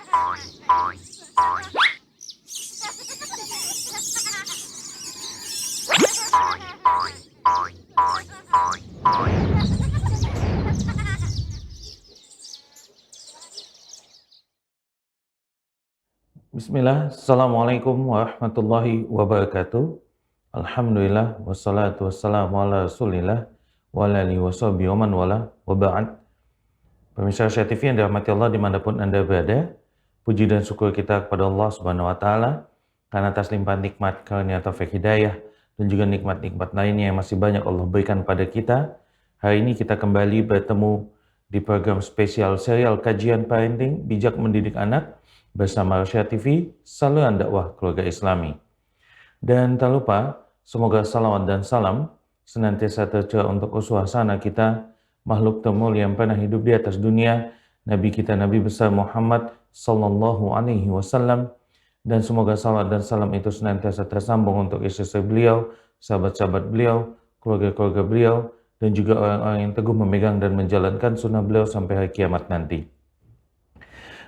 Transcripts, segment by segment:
Bismillah, Assalamualaikum warahmatullahi wabarakatuh. Alhamdulillah, wassalatu wassalamu ala rasulillah, wa ala alihi wa sahbihi wa man wala, wa ba'd. Pemirsa Asia TV yang dirahmati Allah dimanapun Anda berada, puji dan syukur kita kepada Allah Subhanahu wa Ta'ala karena atas limpahan nikmat, karunia taufik hidayah, dan juga nikmat-nikmat lainnya yang masih banyak Allah berikan pada kita. Hari ini kita kembali bertemu di program spesial serial kajian parenting bijak mendidik anak bersama Asia TV, saluran dakwah keluarga Islami. Dan tak lupa, semoga salawat dan salam senantiasa tercurah untuk uswah sana kita, makhluk termulia yang pernah hidup di atas dunia, Nabi kita Nabi besar Muhammad Sallallahu Alaihi Wasallam, dan semoga salawat dan salam itu senantiasa tersambung untuk istri-istri beliau, sahabat-sahabat beliau, keluarga-keluarga beliau, dan juga orang-orang yang teguh memegang dan menjalankan sunnah beliau sampai hari kiamat nanti.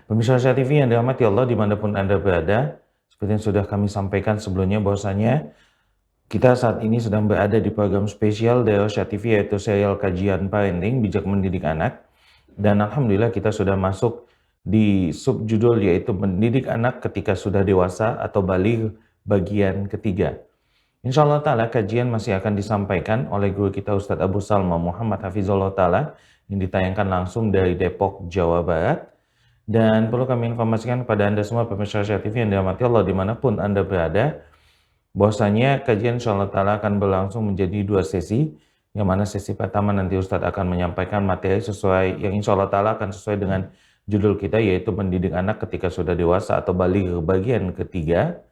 Pemirsa Asia TV yang dirahmati Allah dimanapun Anda berada, seperti yang sudah kami sampaikan sebelumnya bahwasanya kita saat ini sedang berada di program spesial dari Asia TV yaitu serial kajian parenting bijak mendidik anak, dan Alhamdulillah kita sudah masuk di subjudul yaitu mendidik anak ketika sudah dewasa atau baligh bagian ketiga. Insya Allah Ta'ala kajian masih akan disampaikan oleh guru kita Ustadz Abu Salma Muhammad Hafizullah Ta'ala yang ditayangkan langsung dari Depok, Jawa Barat. Dan perlu kami informasikan kepada Anda semua pemirsa Asia TV yang dirahmati Allah dimanapun Anda berada, bahwasanya kajian insyaAllah Ta'ala akan berlangsung menjadi 2 sesi, yang mana sesi pertama nanti Ustadz akan menyampaikan materi sesuai yang insyaAllah Ta'ala akan sesuai dengan judul kita, yaitu mendidik anak ketika sudah dewasa atau baligh bagian ketiga.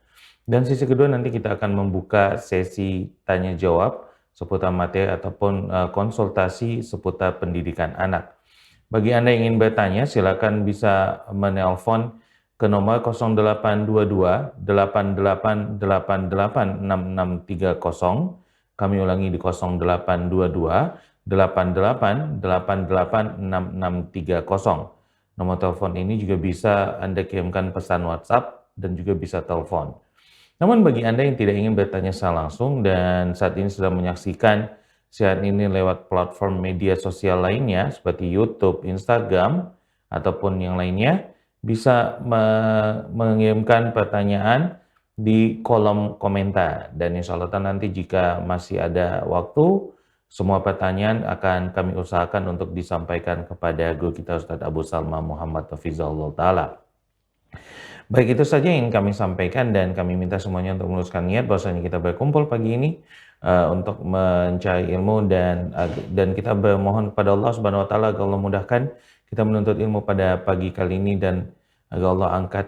Dan sesi kedua nanti kita akan membuka sesi tanya jawab seputar materi ataupun konsultasi seputar pendidikan anak. Bagi Anda yang ingin bertanya, silakan bisa menelpon ke nomor 0822 8888 6630. Kami ulangi di 0822 8888 6630. Nomor telepon ini juga bisa Anda kirimkan pesan WhatsApp dan juga bisa telepon. Namun bagi Anda yang tidak ingin bertanya secara langsung dan saat ini sedang menyaksikan siaran ini lewat platform media sosial lainnya seperti YouTube, Instagram, ataupun yang lainnya, bisa mengirimkan pertanyaan di kolom komentar. Dan insya Allah nanti jika masih ada waktu, semua pertanyaan akan kami usahakan untuk disampaikan kepada guru kita Ustadz Abu Salma Muhammad Hafizahullah Ta'ala. Baik, itu saja yang kami sampaikan dan kami minta semuanya untuk meluruskan niat bahwasanya kita berkumpul pagi ini untuk mencari ilmu dan kita bermohon kepada Allah Subhanahu wa Ta'ala agar Allah mudahkan kita menuntut ilmu pada pagi kali ini dan agar Allah angkat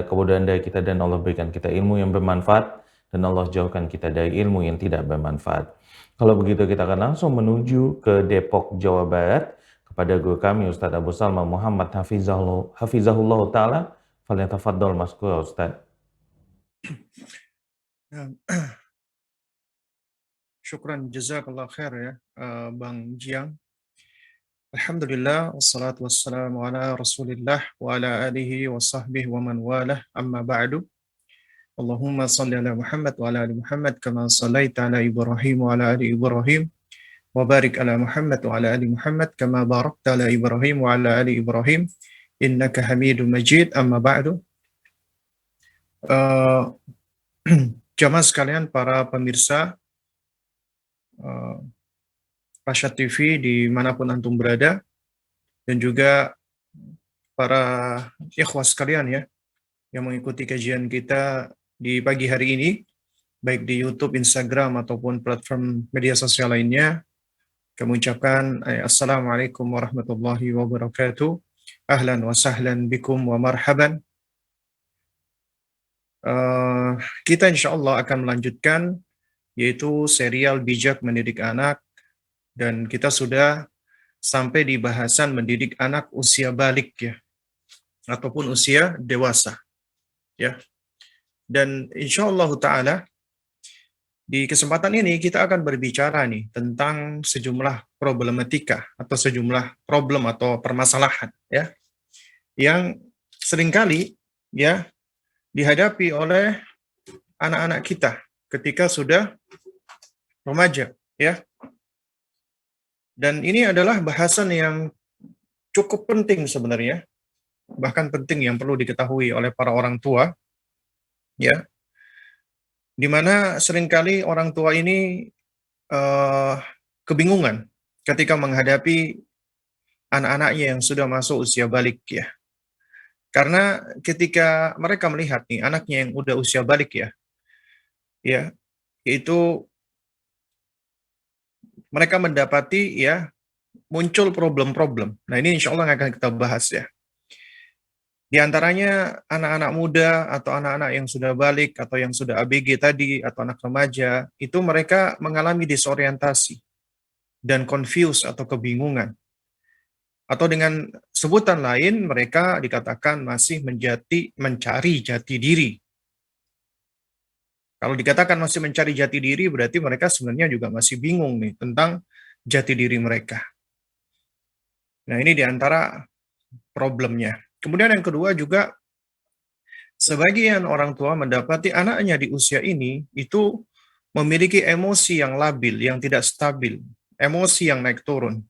kebodohan dari kita dan Allah berikan kita ilmu yang bermanfaat dan Allah jauhkan kita dari ilmu yang tidak bermanfaat. Kalau begitu kita akan langsung menuju ke Depok, Jawa Barat kepada guru kami Ustadz Abu Salma Muhammad Hafizahullah Ta'ala. Falyatafaddal mazkura Ustaz. Syukran, jazakallah khair ya, Bang Jiang. Alhamdulillah, wassalatu wassalamu ala rasulillah wa ala alihi wa sahbihi wa man walah, amma ba'du. Allahumma salli ala Muhammad wa ala ali Muhammad kama sallaita ala Ibrahim wa ala ali Ibrahim wa barik ala Muhammad wa ala ali Muhammad kama barakta ala Ibrahim wa ala ali Ibrahim innaka Hamidum Majid, amma ba'du. Jamaah sekalian, para pemirsa Asia TV dimanapun antum berada, dan juga para ikhwah sekalian ya yang mengikuti kajian kita di pagi hari ini, baik di YouTube, Instagram ataupun platform media sosial lainnya. Kami ucapkan Assalamualaikum warahmatullahi wabarakatuh. Ahlan wa sahlan bikum wa marhaban. Kita insya Allah akan melanjutkan yaitu serial bijak mendidik anak, dan kita sudah sampai di bahasan mendidik anak usia balik ya, ataupun usia dewasa ya. Dan insya Allah Ta'ala di kesempatan ini kita akan berbicara nih tentang sejumlah problematika atau sejumlah problem atau permasalahan ya, yang seringkali ya dihadapi oleh anak-anak kita ketika sudah remaja, ya. Dan ini adalah bahasan yang cukup penting sebenarnya, bahkan penting yang perlu diketahui oleh para orang tua, ya, di mana seringkali orang tua ini eh, kebingungan ketika menghadapi anak-anaknya yang sudah masuk usia balik, ya. Karena ketika mereka melihat nih anaknya yang udah usia balik, ya, itu mereka mendapati ya muncul problem-problem. Nah, ini insya Allah akan kita bahas, ya. Di antaranya anak-anak muda atau anak-anak yang sudah balik atau yang sudah ABG tadi atau anak remaja, itu mereka mengalami disorientasi dan confuse atau kebingungan. Atau dengan sebutan lain, mereka dikatakan masih mencari jati diri. Kalau dikatakan masih mencari jati diri, berarti mereka sebenarnya juga masih bingung nih tentang jati diri mereka. Nah, ini di antara problemnya. Kemudian yang kedua juga, sebagian orang tua mendapati anaknya di usia ini itu memiliki emosi yang labil, yang tidak stabil, emosi yang naik turun,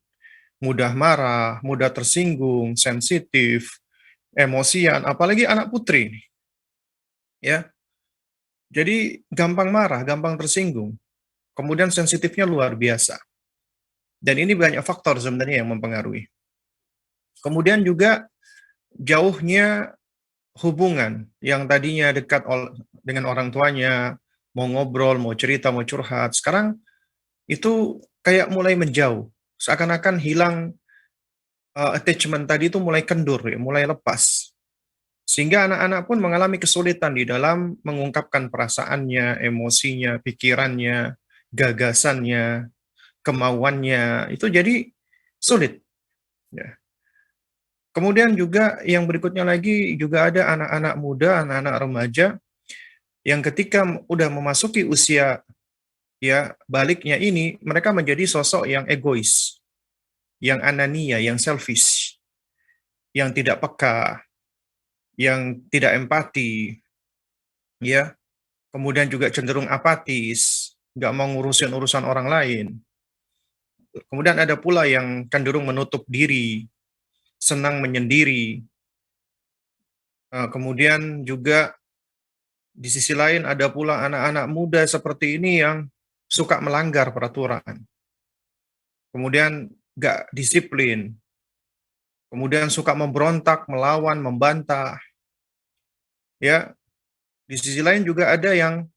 mudah marah, mudah tersinggung, sensitif, emosian, apalagi anak putri, ya. Jadi gampang marah, gampang tersinggung, kemudian sensitifnya luar biasa. Dan ini banyak faktor sebenarnya yang mempengaruhi. Kemudian juga jauhnya hubungan yang tadinya dekat dengan orang tuanya, mau ngobrol, mau cerita, mau curhat, sekarang itu kayak mulai menjauh, seakan-akan hilang attachment tadi itu mulai kendur, ya, mulai lepas. Sehingga anak-anak pun mengalami kesulitan di dalam mengungkapkan perasaannya, emosinya, pikirannya, gagasannya, kemauannya, itu jadi sulit. Ya. Kemudian juga yang berikutnya lagi juga ada anak-anak muda, anak-anak remaja yang ketika udah memasuki usia ya baliknya ini, mereka menjadi sosok yang egois, yang anania, yang selfish, yang tidak peka, yang tidak empati, ya. Kemudian juga cenderung apatis, nggak mau ngurusin urusan orang lain. Kemudian ada pula yang cenderung menutup diri, senang menyendiri. Kemudian juga di sisi lain ada pula anak-anak muda seperti ini yang suka melanggar peraturan. Kemudian nggak disiplin. Kemudian suka memberontak, melawan, membantah. Ya, di sisi lain juga ada yang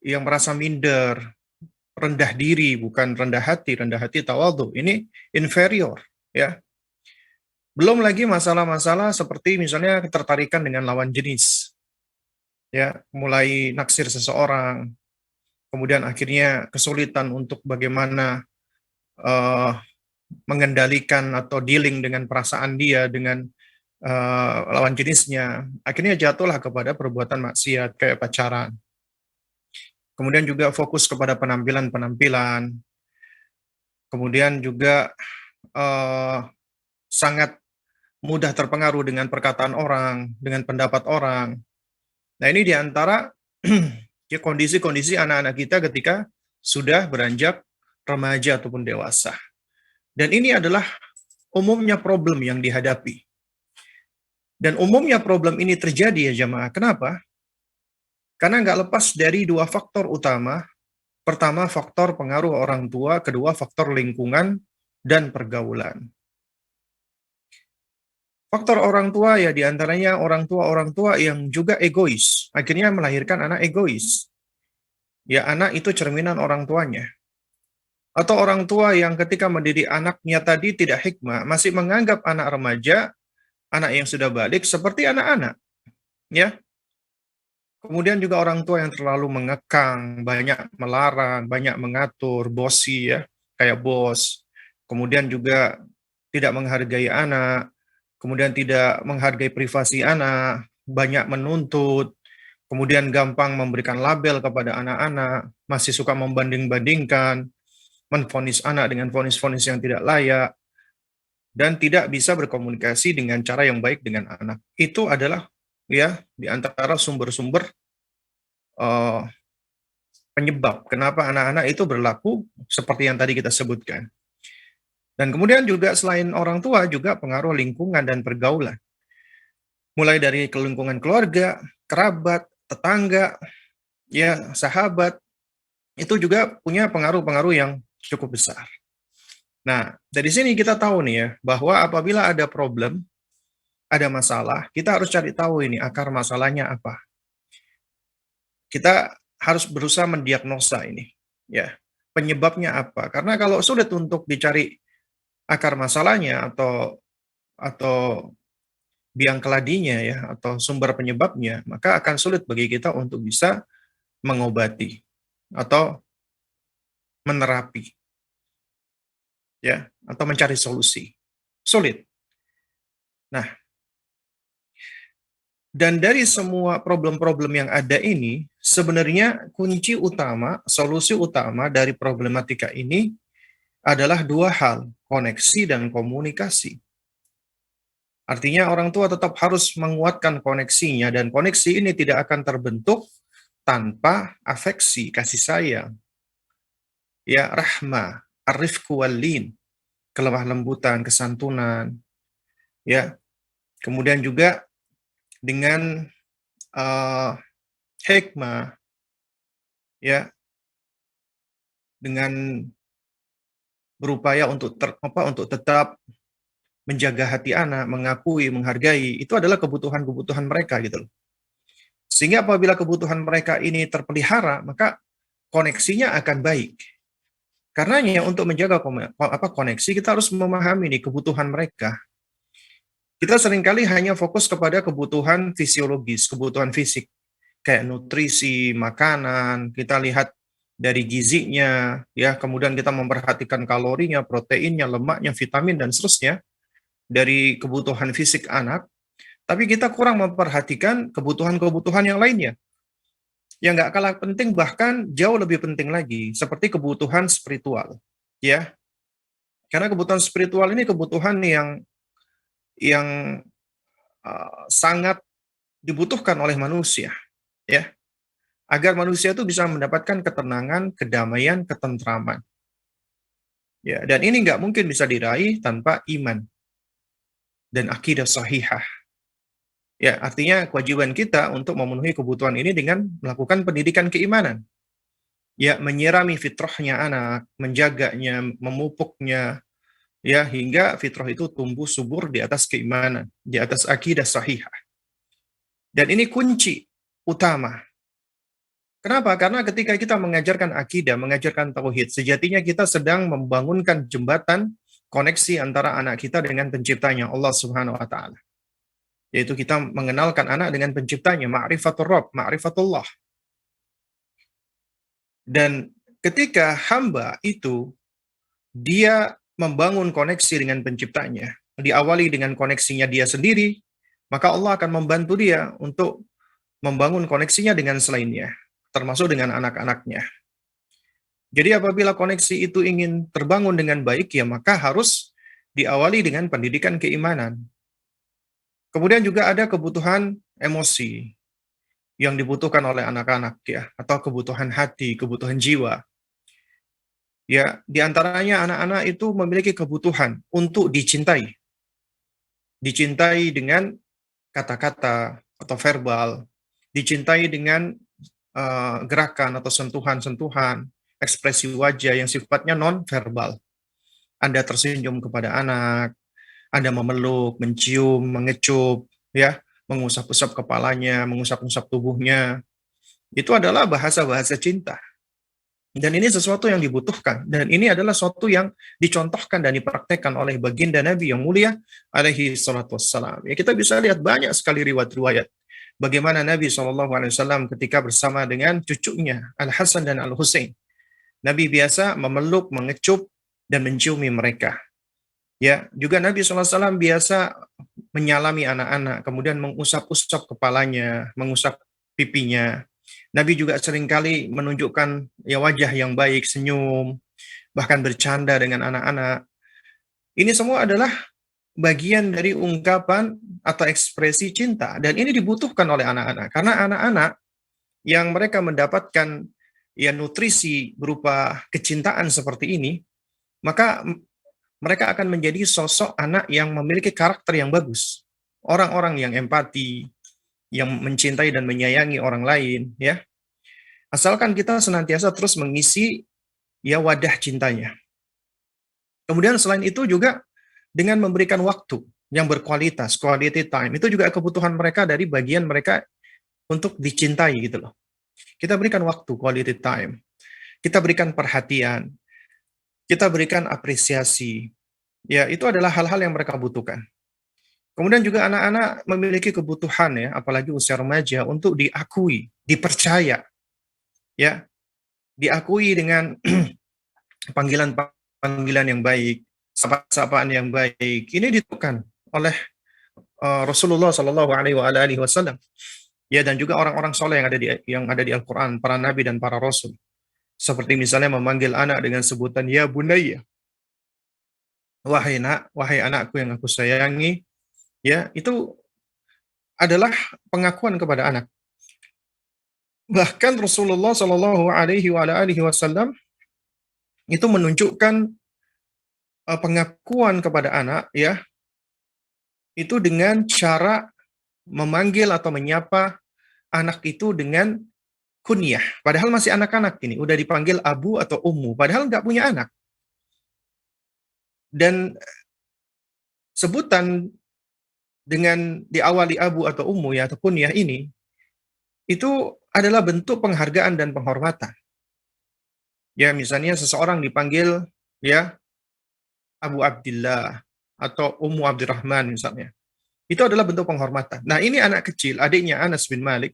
merasa minder, rendah diri, bukan rendah hati tawadhu. Ini inferior, ya. Belum lagi masalah-masalah seperti misalnya ketertarikan dengan lawan jenis, ya, mulai naksir seseorang, kemudian akhirnya kesulitan untuk bagaimana eh, mengendalikan atau dealing dengan perasaan dia dengan lawan jenisnya, akhirnya jatuhlah kepada perbuatan maksiat kayak pacaran. Kemudian juga fokus kepada penampilan-penampilan, kemudian juga eh, sangat mudah terpengaruh dengan perkataan orang, dengan pendapat orang. Nah, ini diantara ya, kondisi-kondisi anak-anak kita ketika sudah beranjak remaja ataupun dewasa. Dan ini adalah umumnya problem yang dihadapi. Dan umumnya problem ini terjadi ya jamaah. Kenapa? Karena nggak lepas dari dua faktor utama. Pertama, faktor pengaruh orang tua. Kedua, faktor lingkungan dan pergaulan. Faktor orang tua ya diantaranya orang tua yang juga egois. Akhirnya melahirkan anak egois. Ya, anak itu cerminan orang tuanya. Atau orang tua yang ketika mendidik anaknya tadi tidak hikmah, masih menganggap anak remaja, anak yang sudah balik seperti anak-anak. Ya. Kemudian juga orang tua yang terlalu mengekang, banyak melarang, banyak mengatur, bosi ya, kayak bos. Kemudian juga tidak menghargai anak, kemudian tidak menghargai privasi anak, banyak menuntut, kemudian gampang memberikan label kepada anak-anak, masih suka membanding-bandingkan, menvonis anak dengan vonis-vonis yang tidak layak. dan tidak bisa berkomunikasi dengan cara yang baik dengan anak. Itu adalah ya di antara sumber-sumber uh, penyebab kenapa anak-anak itu berlaku seperti yang tadi kita sebutkan. Dan kemudian juga selain orang tua juga pengaruh lingkungan dan pergaulan. Mulai dari lingkungan keluarga, kerabat, tetangga, ya sahabat, itu juga punya pengaruh-pengaruh yang cukup besar. Nah, dari sini kita tahu nih ya, bahwa apabila ada problem, ada masalah, kita harus cari tahu ini akar masalahnya apa. Kita harus berusaha mendiagnosa ini, ya, penyebabnya apa. Karena kalau sulit untuk dicari akar masalahnya atau biang keladinya ya, atau sumber penyebabnya, maka akan sulit bagi kita untuk bisa mengobati atau menerapi, ya, atau mencari solusi. Sulit. Nah, dan dari semua problem-problem yang ada ini, sebenarnya kunci utama, solusi utama dari problematika ini adalah dua hal, koneksi dan komunikasi. Artinya orang tua tetap harus menguatkan koneksinya, dan koneksi ini tidak akan terbentuk tanpa afeksi, kasih sayang, ya rahmah, arifku walin, kelemah lembutan, kesantunan, ya. Kemudian juga dengan uh, hikmah, ya, dengan berupaya untuk tetap menjaga hati anak, mengakui, menghargai, itu adalah kebutuhan-kebutuhan mereka gitu loh. Sehingga apabila kebutuhan mereka ini terpelihara, maka koneksinya akan baik. Karenanya untuk menjaga koneksi, kita harus memahami nih kebutuhan mereka. Kita seringkali hanya fokus kepada kebutuhan fisiologis, kebutuhan fisik, kayak nutrisi, makanan, kita lihat dari gizinya, ya, kemudian kita memperhatikan kalorinya, proteinnya, lemaknya, vitamin, dan seterusnya, dari kebutuhan fisik anak, tapi kita kurang memperhatikan kebutuhan-kebutuhan yang lainnya. Yang nggak kalah penting, bahkan jauh lebih penting lagi, seperti kebutuhan spiritual. Ya, karena kebutuhan spiritual ini kebutuhan yang sangat dibutuhkan oleh manusia, ya, agar manusia itu bisa mendapatkan ketenangan, kedamaian, ketentraman. Ya, dan ini nggak mungkin bisa diraih tanpa iman dan akidah sahihah. Ya, artinya kewajiban kita untuk memenuhi kebutuhan ini dengan melakukan pendidikan keimanan. Ya, menyirami fitrahnya anak, menjaganya, memupuknya, ya, hingga fitrah itu tumbuh subur di atas keimanan, di atas akidah sahihah. Dan ini kunci utama. Kenapa? Karena ketika kita mengajarkan akidah, mengajarkan tauhid, sejatinya kita sedang membangunkan jembatan koneksi antara anak kita dengan penciptanya, Allah Subhanahu wa taala. Yaitu kita mengenalkan anak dengan penciptanya, ma'rifatul Rabb, ma'rifatullah. Dan ketika hamba itu dia membangun koneksi dengan penciptanya, diawali dengan koneksinya dia sendiri, maka Allah akan membantu dia untuk membangun koneksinya dengan selainnya, termasuk dengan anak-anaknya. Jadi apabila koneksi itu ingin terbangun dengan baik, ya maka harus diawali dengan pendidikan keimanan. Kemudian juga ada kebutuhan emosi yang dibutuhkan oleh anak-anak, ya, atau kebutuhan hati, kebutuhan jiwa. Ya, di antaranya anak-anak itu memiliki kebutuhan untuk dicintai. Dicintai dengan kata-kata atau verbal, dicintai dengan gerakan atau sentuhan-sentuhan, ekspresi wajah yang sifatnya non-verbal. Anda tersenyum kepada anak, Anda memeluk, mencium, mengecup, ya, mengusap-usap kepalanya, mengusap-usap tubuhnya. Itu adalah bahasa-bahasa cinta. Dan ini sesuatu yang dibutuhkan. Dan ini adalah sesuatu yang dicontohkan dan dipraktekkan oleh baginda Nabi yang mulia alaihi salatu wassalam. Ya, kita bisa lihat banyak sekali riwayat-riwayat bagaimana Nabi SAW ketika bersama dengan cucunya Al-Hasan dan Al-Husain. Nabi biasa memeluk, mengecup, dan menciumi mereka. Ya, juga Nabi SAW biasa menyalami anak-anak, kemudian mengusap-usap kepalanya, mengusap pipinya. Nabi juga seringkali menunjukkan ya wajah yang baik, senyum, bahkan bercanda dengan anak-anak. Ini semua adalah bagian dari ungkapan atau ekspresi cinta. Dan ini dibutuhkan oleh anak-anak. Karena anak-anak yang mereka mendapatkan ya nutrisi berupa kecintaan seperti ini, maka mereka akan menjadi sosok anak yang memiliki karakter yang bagus. Orang-orang yang empati, yang mencintai dan menyayangi orang lain, ya. Asalkan kita senantiasa terus mengisi ya wadah cintanya. Kemudian selain itu juga dengan memberikan waktu yang berkualitas, quality time, itu juga kebutuhan mereka dari bagian mereka untuk dicintai gitu loh. Kita berikan waktu, quality time. Kita berikan perhatian, kita berikan apresiasi. Ya, itu adalah hal-hal yang mereka butuhkan. Kemudian juga anak-anak memiliki kebutuhan ya, apalagi usia remaja untuk diakui, dipercaya, ya, diakui dengan panggilan-panggilan yang baik, sapaan yang baik. Ini ditentukan oleh Rasulullah Shallallahu Alaihi Wasallam. Ya, dan juga orang-orang soleh yang ada di Al-Quran, para nabi dan para rasul. Seperti misalnya memanggil anak dengan sebutan ya bunayya, wahai nak, wahai anakku yang aku sayangi. Ya, itu adalah pengakuan kepada anak. Bahkan Rasulullah Shallallahu Alaihi Wasallam itu menunjukkan pengakuan kepada anak, ya, itu dengan cara memanggil atau menyapa anak itu dengan kunyah. Padahal masih anak-anak ini, udah dipanggil abu atau ummu, padahal nggak punya anak. Dan sebutan dengan diawali abu atau ummu ya atau kunyah ini, itu adalah bentuk penghargaan dan penghormatan. Ya, misalnya seseorang dipanggil ya Abu Abdillah atau Ummu Abdurrahman misalnya. Itu adalah bentuk penghormatan. Nah, ini anak kecil, adiknya Anas bin Malik,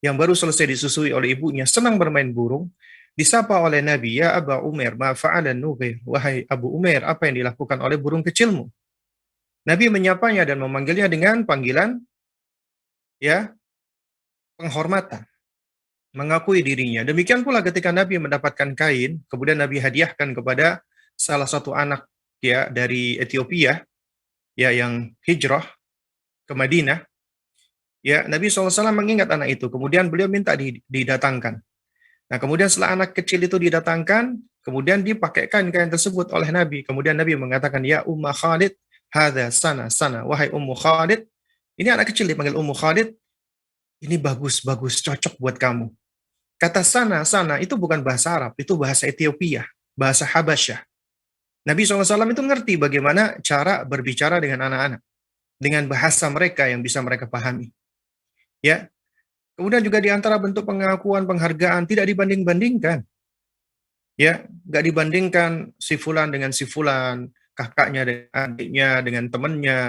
yang baru selesai disusui oleh ibunya, senang bermain burung, disapa oleh Nabi, ya Aba Umair, ma fa'alan Nughir, wahai Abu Umair, apa yang dilakukan oleh burung kecilmu? Nabi menyapanya dan memanggilnya dengan panggilan ya penghormatan, mengakui dirinya. Demikian pula ketika Nabi mendapatkan kain, kemudian Nabi hadiahkan kepada salah satu anak ya dari Ethiopia ya yang hijrah ke Madinah. Ya, Nabi SAW mengingat anak itu, kemudian beliau minta didatangkan. Nah, kemudian setelah anak kecil itu didatangkan, kemudian dipakaikan kain tersebut oleh Nabi. Kemudian Nabi mengatakan, ya Umma Khalid, hadza sana sana, wahai Ummu Khalid. Ini anak kecil dipanggil Ummu Khalid, ini bagus, bagus, cocok buat kamu. Kata sana, sana, itu bukan bahasa Arab, itu bahasa Ethiopia, bahasa Habasyah. Nabi SAW itu ngerti bagaimana cara berbicara dengan anak-anak, dengan bahasa mereka yang bisa mereka pahami. Ya, kemudian juga di antara bentuk pengakuan, penghargaan, tidak dibanding-bandingkan. Ya, nggak dibandingkan si fulan dengan si fulan, kakaknya dengan adiknya, dengan temannya.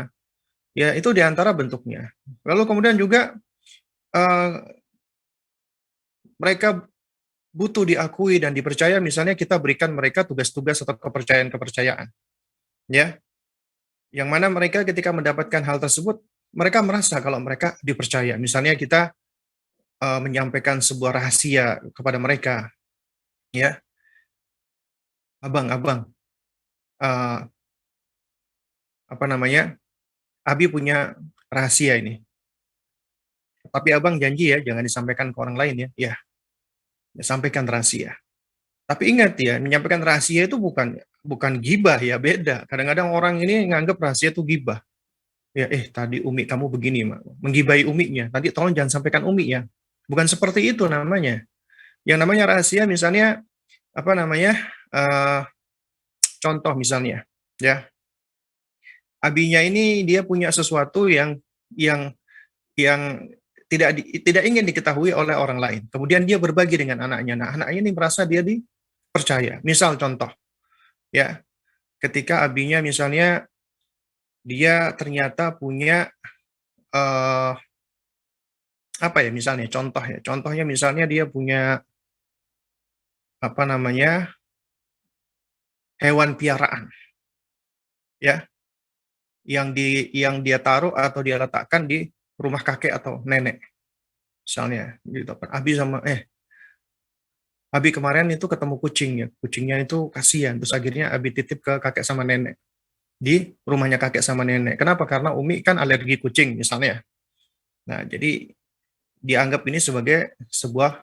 Ya, itu di antara bentuknya. Lalu kemudian juga eh, mereka butuh diakui dan dipercaya, misalnya kita berikan mereka tugas-tugas atau kepercayaan-kepercayaan. Ya, yang mana mereka ketika mendapatkan hal tersebut, mereka merasa kalau mereka dipercaya. Misalnya kita menyampaikan sebuah rahasia kepada mereka, ya, abang, eh, apa namanya, Abi punya rahasia ini. Tapi abang janji ya, jangan disampaikan ke orang lain ya. Ya, sampaikan rahasia. Tapi ingat ya, menyampaikan rahasia itu bukan gibah ya, beda. Kadang-kadang orang ini nganggap rahasia itu gibah. Ya, tadi umi kamu begini, menggibahi uminya. Tadi tolong jangan sampaikan umi ya. Bukan seperti itu namanya. Yang namanya rahasia misalnya apa namanya? eh, Contoh misalnya, ya. Abinya ini dia punya sesuatu yang yang tidak ingin diketahui oleh orang lain. Kemudian dia berbagi dengan anaknya. Nah, anaknya ini merasa dia dipercaya. Misal contoh, ya, ketika abinya misalnya dia ternyata punya eh, apa ya misalnya contoh ya. Contohnya misalnya dia punya apa namanya hewan piaraan, ya, yang dia taruh atau dia letakkan di rumah kakek atau nenek. Misalnya gitu kan. Abi kemarin itu ketemu kucing ya. Kucingnya itu kasihan. Terus akhirnya Abi titip ke kakek sama nenek. di rumahnya kakek sama nenek. Kenapa? Karena Umi kan alergi kucing misalnya. Nah, jadi dianggap ini sebagai sebuah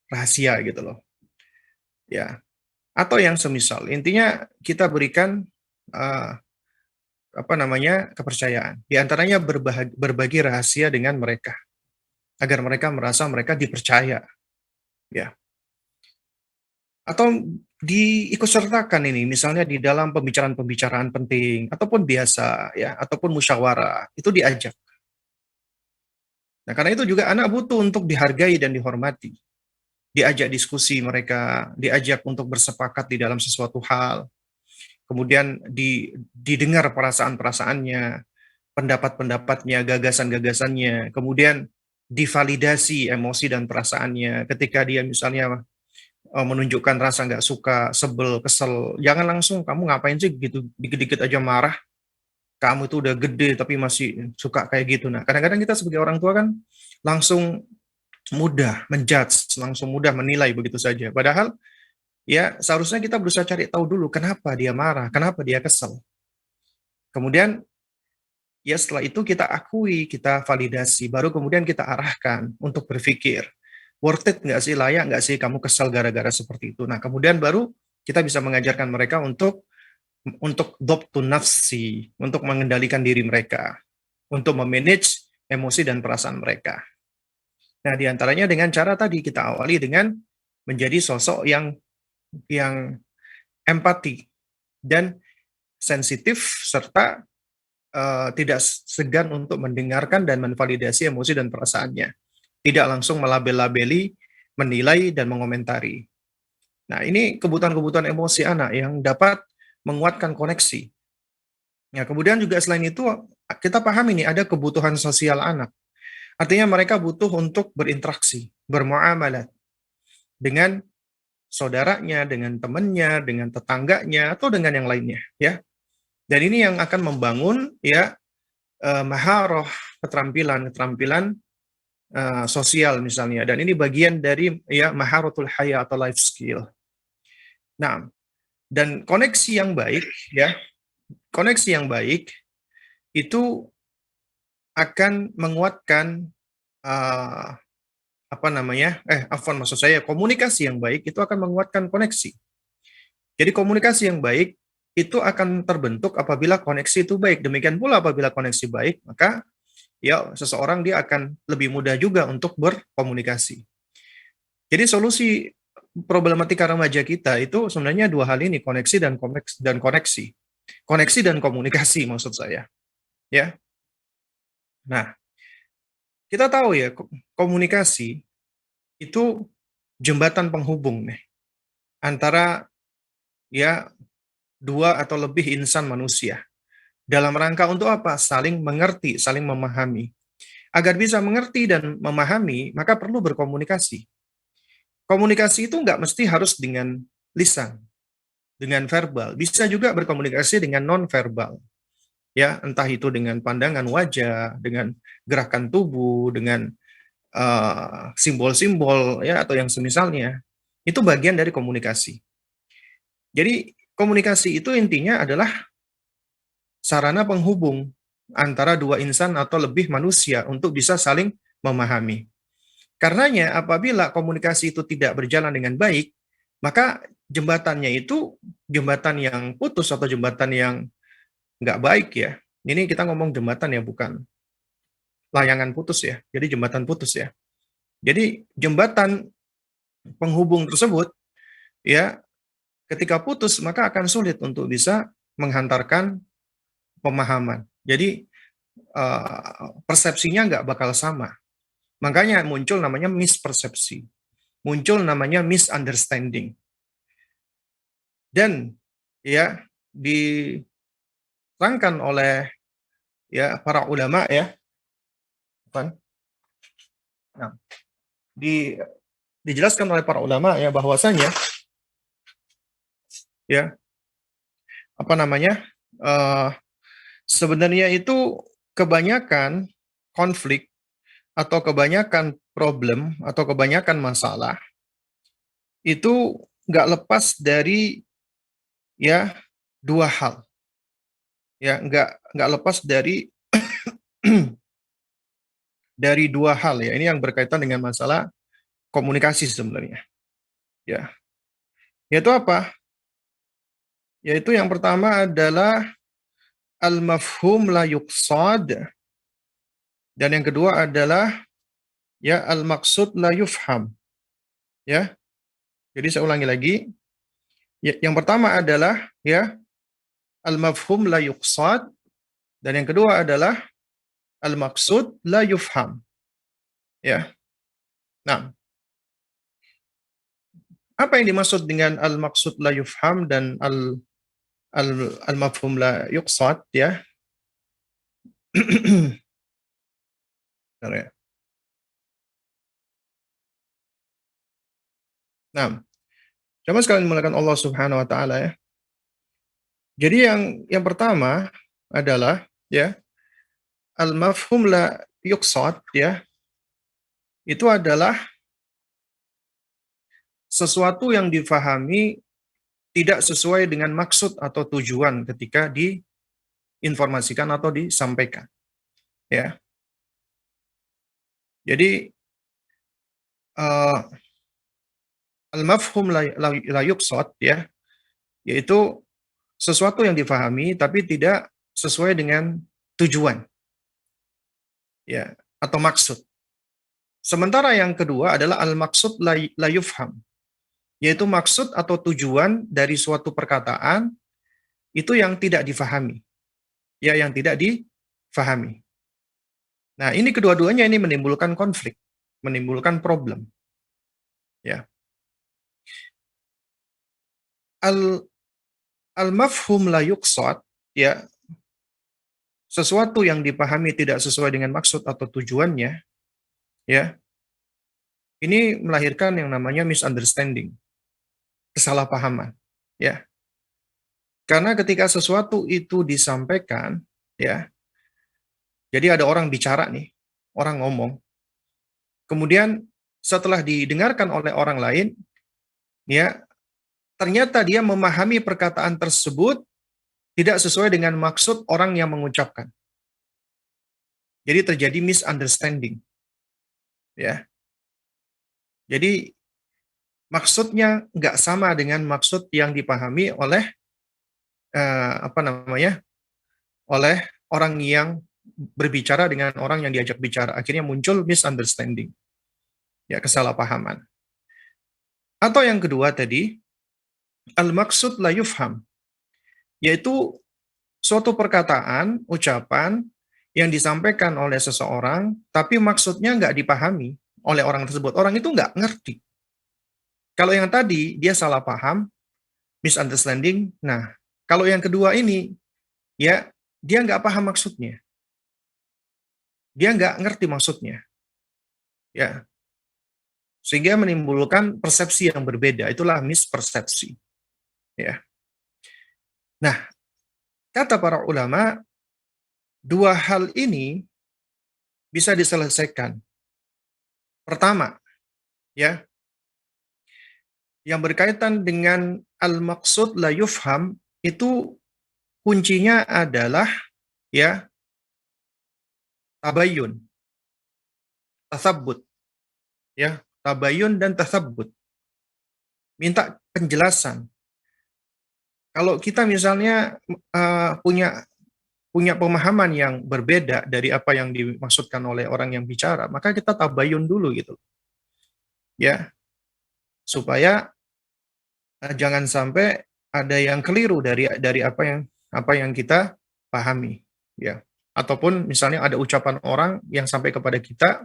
rahasia gitu loh. Ya, atau yang semisal. Intinya kita berikan eh, apa namanya kepercayaan. Di antaranya berbagi rahasia dengan mereka agar mereka merasa mereka dipercaya. Ya, atau diikutsertakan ini misalnya di dalam pembicaraan-pembicaraan penting ataupun biasa ya ataupun musyawarah itu diajak. Nah, karena itu juga anak butuh untuk dihargai dan dihormati. Diajak diskusi mereka, diajak untuk bersepakat di dalam sesuatu hal, kemudian didengar perasaan-perasaannya, pendapat-pendapatnya, gagasan-gagasannya, kemudian divalidasi emosi dan perasaannya. Ketika dia misalnya menunjukkan rasa nggak suka, sebel, kesel, jangan langsung kamu ngapain sih gitu, dikit-dikit aja marah, kamu itu udah gede tapi masih suka kayak gitu. Nah, kadang-kadang kita sebagai orang tua kan langsung mudah menjudge, langsung mudah menilai begitu saja. Padahal ya seharusnya kita berusaha cari tahu dulu kenapa dia marah, kenapa dia kesel. Kemudian ya setelah itu kita akui, kita validasi, baru kemudian kita arahkan untuk berpikir, worth it nggak sih, layak nggak sih kamu kesal gara-gara seperti itu. Nah, kemudian baru kita bisa mengajarkan mereka untuk dhabtun nafsi, untuk mengendalikan diri mereka, untuk memanage emosi dan perasaan mereka. Nah, diantaranya dengan cara tadi kita awali dengan menjadi sosok yang empati dan sensitif serta tidak segan untuk mendengarkan dan menvalidasi emosi dan perasaannya. Tidak langsung melabel-labeli, menilai, dan mengomentari. Nah, ini kebutuhan-kebutuhan emosi anak yang dapat menguatkan koneksi. Nah, kemudian juga selain itu, kita pahami nih, ada kebutuhan sosial anak. Artinya mereka butuh untuk berinteraksi, bermuamalah dengan saudaranya, dengan temannya, dengan tetangganya, atau dengan yang lainnya. Ya. Dan ini yang akan membangun ya maharoh, keterampilan sosial misalnya. Dan ini bagian dari ya maharotul haya atau life skill. Nah, dan koneksi yang baik ya, koneksi yang baik itu akan menguatkan uh, apa namanya? Afwan maksud saya komunikasi yang baik itu akan menguatkan koneksi. Jadi komunikasi yang baik itu akan terbentuk apabila koneksi itu baik. Demikian pula apabila koneksi baik, maka ya seseorang dia akan lebih mudah juga untuk berkomunikasi. Jadi solusi problematika remaja kita itu sebenarnya dua hal ini, koneksi dan koneksi. Koneksi dan komunikasi maksud saya, ya. Nah, kita tahu ya komunikasi itu jembatan penghubung nih antara ya dua atau lebih insan manusia. Dalam rangka untuk apa? Saling mengerti, saling memahami. Agar bisa mengerti dan memahami, maka perlu berkomunikasi. Komunikasi itu nggak mesti harus dengan lisan, dengan verbal. Bisa juga berkomunikasi dengan non-verbal. Ya, entah itu dengan pandangan wajah, dengan gerakan tubuh, dengan simbol-simbol ya atau yang semisalnya. Itu bagian dari komunikasi. Jadi komunikasi itu intinya adalah sarana penghubung antara dua insan atau lebih manusia untuk bisa saling memahami. Karenanya apabila komunikasi itu tidak berjalan dengan baik, maka jembatannya itu jembatan yang putus atau jembatan yang nggak baik ya. Ini kita ngomong jembatan ya, bukan layangan putus ya. Jadi jembatan putus ya. Jadi jembatan penghubung tersebut ya ketika putus maka akan sulit untuk bisa menghantarkan pemahaman. Jadi persepsinya nggak bakal sama. Makanya muncul namanya mispersepsi, muncul namanya misunderstanding. Dan ya diterangkan oleh ya para ulama ya, kan? Nah, dijelaskan oleh para ulama ya bahwasanya ya apa namanya uh, sebenarnya itu kebanyakan konflik atau kebanyakan problem atau kebanyakan masalah itu nggak lepas dari ya dua hal. Ya, nggak lepas dari dari dua hal ya. Ini yang berkaitan dengan masalah komunikasi sebenarnya. Ya, yaitu apa? Yaitu yang pertama adalah al-mafhum la yuqsad, dan yang kedua adalah ya al-maqsud la yufham. Ya, jadi saya ulangi lagi. Ya, yang pertama adalah ya al-mafhum la yuqsad, dan yang kedua adalah al-maqsud la yufham. Ya. Nah, apa yang dimaksud dengan al-maqsud la yufham dan al-mafhum la yuqsad ya? Bentar ya. Nah, coba sekalian dimulakan Allah Subhanahu wa taala ya. Jadi yang pertama adalah ya al-mafhum la yuqsad ya, itu adalah sesuatu yang difahami tidak sesuai dengan maksud atau tujuan ketika diinformasikan atau disampaikan ya. Jadi uh, al-mafhum la yuqsad ya, yaitu sesuatu yang difahami tapi tidak sesuai dengan tujuan ya atau maksud. Sementara yang kedua adalah al-maksud la yufham, yaitu maksud atau tujuan dari suatu perkataan itu yang tidak difahami. Ya, yang tidak difahami. Nah, ini kedua-duanya ini menimbulkan konflik, menimbulkan problem. Ya. Al al-mafhum la yuqsad ya, sesuatu yang dipahami tidak sesuai dengan maksud atau tujuannya, ya, ini melahirkan yang namanya misunderstanding, kesalahpahaman, ya. Karena ketika sesuatu itu disampaikan, ya, jadi ada orang bicara nih, orang ngomong, kemudian setelah didengarkan oleh orang lain, ya, ternyata dia memahami perkataan tersebut tidak sesuai dengan maksud orang yang mengucapkan. Jadi terjadi misunderstanding, ya. Jadi maksudnya nggak sama dengan maksud yang dipahami oleh apa namanya, oleh orang yang berbicara dengan orang yang diajak bicara. Akhirnya muncul misunderstanding, ya, kesalahpahaman. Atau yang kedua tadi, al-maksud la yufham, yaitu suatu perkataan, ucapan yang disampaikan oleh seseorang, tapi maksudnya nggak dipahami oleh orang tersebut. Orang itu nggak ngerti. Kalau yang tadi, dia salah paham, misunderstanding. Nah, kalau yang kedua ini, ya, dia nggak paham maksudnya. Dia nggak ngerti maksudnya. Ya, sehingga menimbulkan persepsi yang berbeda. Itulah mispersepsi. Ya. Nah, kata para ulama, dua hal ini bisa diselesaikan. Pertama, ya, yang berkaitan dengan al-maqsud la yufham, itu kuncinya adalah ya tabayun, tasabbut, ya, tabayun dan tasabbut. Minta penjelasan. Kalau kita misalnya punya punya pemahaman yang berbeda dari apa yang dimaksudkan oleh orang yang bicara, maka kita tabayun dulu gitu. Ya, supaya jangan sampai ada yang keliru dari apa yang kita pahami, ya. Ataupun misalnya ada ucapan orang yang sampai kepada kita,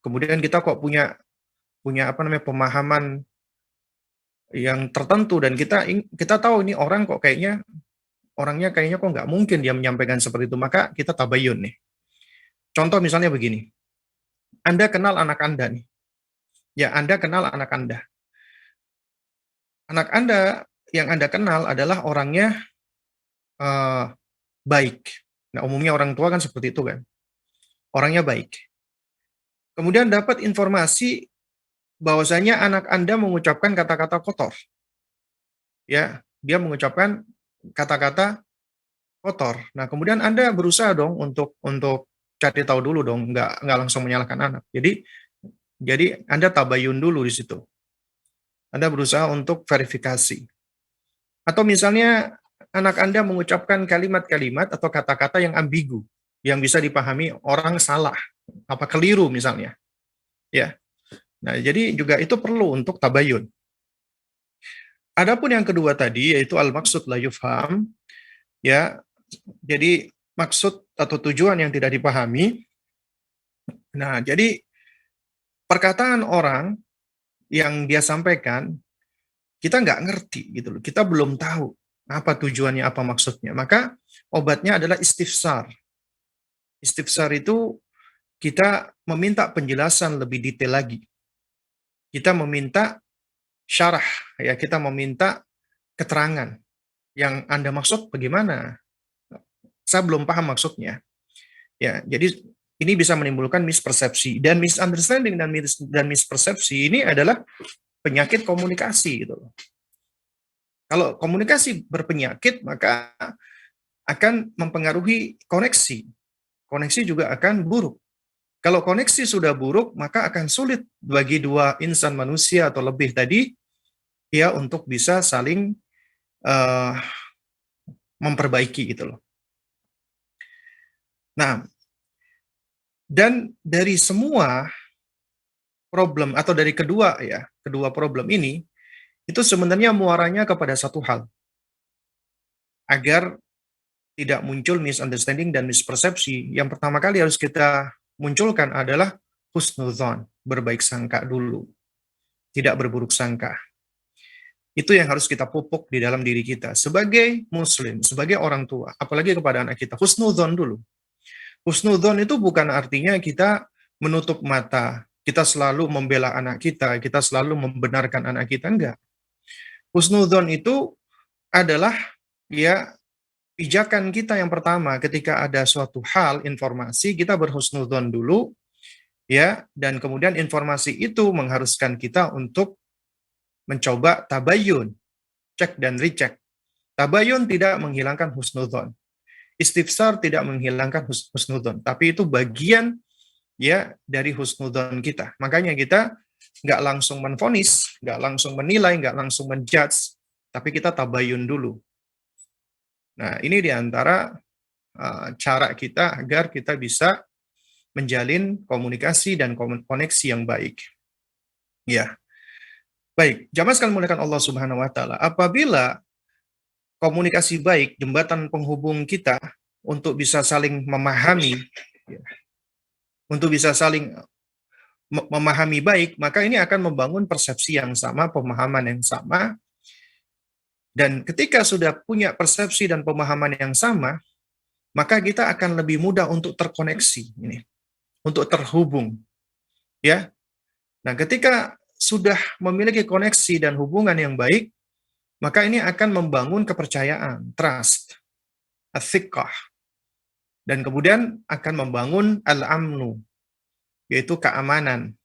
kemudian kita kok punya punya apa namanya pemahaman yang tertentu dan kita tahu ini orang kok orangnya kayaknya kok nggak mungkin dia menyampaikan seperti itu, maka kita tabayun nih. Contoh misalnya begini, Anda kenal anak Anda nih, ya, Anda kenal anak Anda. Anak Anda yang Anda kenal adalah orangnya eh, baik. Nah, umumnya orang tua kan seperti itu kan, orangnya baik. Kemudian dapat informasi bahwasanya anak Anda mengucapkan kata-kata kotor, ya, dia mengucapkan kata-kata kotor. Nah, kemudian Anda berusaha dong untuk cari tahu dulu dong, nggak langsung menyalahkan anak. Jadi Anda tabayun dulu di situ. Anda berusaha untuk verifikasi. Atau misalnya anak Anda mengucapkan kalimat-kalimat atau kata-kata yang ambigu, yang bisa dipahami orang salah, apa keliru misalnya. Ya. Nah, jadi juga itu perlu untuk tabayun. Adapun yang kedua tadi yaitu al-maksud la yufham, ya. Jadi maksud atau tujuan yang tidak dipahami. Nah, jadi perkataan orang yang dia sampaikan kita nggak ngerti gitu loh. Kita belum tahu apa tujuannya, apa maksudnya. Maka obatnya adalah istifsar. Istifsar itu kita meminta penjelasan lebih detail lagi. Kita meminta syarah, ya, kita meminta keterangan. Yang Anda maksud bagaimana? Saya belum paham maksudnya. Ya, jadi ini bisa menimbulkan mispersepsi dan misunderstanding dan mispersepsi ini adalah penyakit komunikasi gitu. Kalau komunikasi berpenyakit maka akan mempengaruhi koneksi. Koneksi juga akan buruk. Kalau koneksi sudah buruk, maka akan sulit bagi dua insan manusia atau lebih tadi ya untuk bisa saling uh, memperbaiki gitu loh. Nah, dan dari semua problem atau dari kedua problem ini itu sebenarnya muaranya kepada satu hal. Agar tidak muncul misunderstanding dan mispersepsi, yang pertama kali harus kita munculkan adalah husnudzon, berbaik sangka dulu, tidak berburuk sangka. Itu yang harus kita pupuk di dalam diri kita sebagai muslim, sebagai orang tua, apalagi kepada anak kita. Husnudzon dulu. Husnudzon itu bukan artinya kita menutup mata, kita selalu membela anak kita selalu membenarkan anak kita, enggak. Husnudzon itu adalah ya pijakan kita yang pertama ketika ada suatu hal, informasi, kita berhusnudzon dulu, ya, dan kemudian informasi itu mengharuskan kita untuk mencoba tabayun, cek dan recheck. Tabayun tidak menghilangkan husnudzon. Istifsar tidak menghilangkan husnudzon, tapi itu bagian ya dari husnudzon kita. Makanya kita nggak langsung menvonis, nggak langsung menilai, nggak langsung menjudge, tapi kita tabayun dulu. Nah, ini diantara cara kita agar kita bisa menjalin komunikasi dan koneksi yang baik. Ya, baik. Jamaah sekalian muliakan Allah Subhanahu Wa Taala. Apabila komunikasi baik, jembatan penghubung kita untuk bisa saling memahami, ya, untuk bisa saling memahami baik, maka ini akan membangun persepsi yang sama, pemahaman yang sama. Dan ketika sudah punya persepsi dan pemahaman yang sama, maka kita akan lebih mudah untuk terkoneksi ini, untuk terhubung, ya. Nah, ketika sudah memiliki koneksi dan hubungan yang baik, maka ini akan membangun kepercayaan, trust, athiqah, dan kemudian akan membangun al-amnu, yaitu keamanan,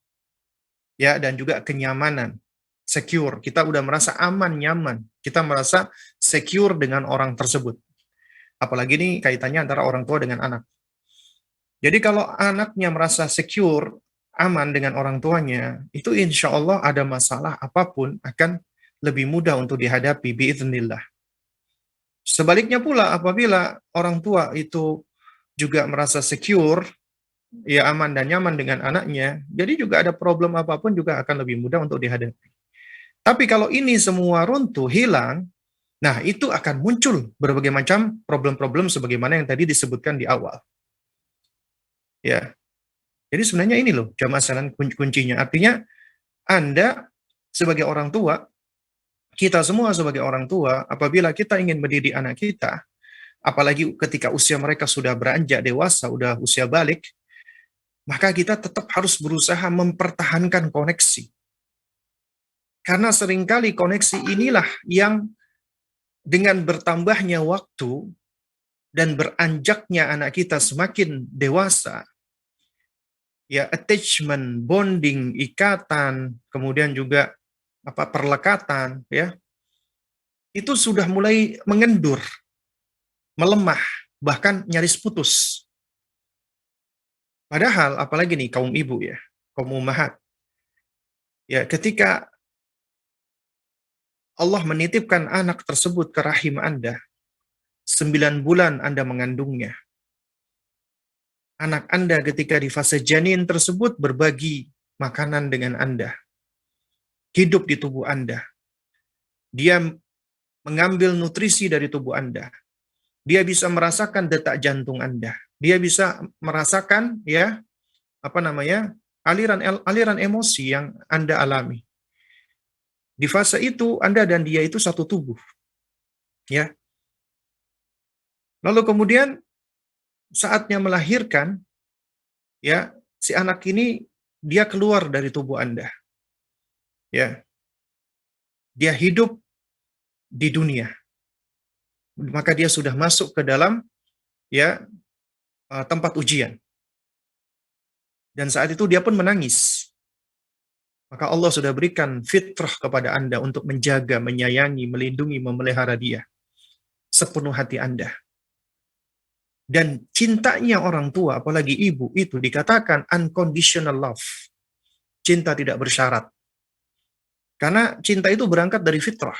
ya, dan juga kenyamanan, secure. Kita udah merasa aman, nyaman. Kita merasa secure dengan orang tersebut. Apalagi ini kaitannya antara orang tua dengan anak. Jadi kalau anaknya merasa secure, aman dengan orang tuanya, itu insya Allah ada masalah apapun akan lebih mudah untuk dihadapi biiznillah. Sebaliknya pula apabila orang tua itu juga merasa secure, ya aman dan nyaman dengan anaknya, jadi juga ada problem apapun juga akan lebih mudah untuk dihadapi. Tapi kalau ini semua runtuh, hilang, nah itu akan muncul berbagai macam problem-problem sebagaimana yang tadi disebutkan di awal. Ya, jadi sebenarnya ini loh jamaah sekalian kuncinya. Artinya Anda sebagai orang tua, kita semua sebagai orang tua, apabila kita ingin mendidik anak kita, apalagi ketika usia mereka sudah beranjak dewasa, udah usia balik, maka kita tetap harus berusaha mempertahankan koneksi. Karena seringkali koneksi inilah yang dengan bertambahnya waktu dan beranjaknya anak kita semakin dewasa, ya attachment, bonding, ikatan, kemudian juga perlekatan, ya, itu sudah mulai mengendur. melemah, bahkan nyaris putus. Padahal apalagi nih kaum ibu ya, kaum ummahat. Ya, ketika Allah menitipkan anak tersebut ke rahim Anda, 9 bulan Anda mengandungnya. Anak Anda ketika di fase janin tersebut berbagi makanan dengan Anda, hidup di tubuh Anda. Dia mengambil nutrisi dari tubuh Anda. Dia bisa merasakan detak jantung Anda. Dia bisa merasakan ya, apa namanya? aliran emosi yang Anda alami. Di fase itu Anda dan dia itu satu tubuh, ya. Lalu kemudian saatnya melahirkan, ya, si anak ini dia keluar dari tubuh Anda, ya. Dia hidup di dunia. Maka dia sudah masuk ke dalam ya tempat ujian. Dan saat itu dia pun menangis. Maka Allah sudah berikan fitrah kepada Anda untuk menjaga, menyayangi, melindungi, memelihara dia sepenuh hati Anda. Dan cintanya orang tua, apalagi ibu, itu dikatakan unconditional love. Cinta tidak bersyarat. Karena cinta itu berangkat dari fitrah.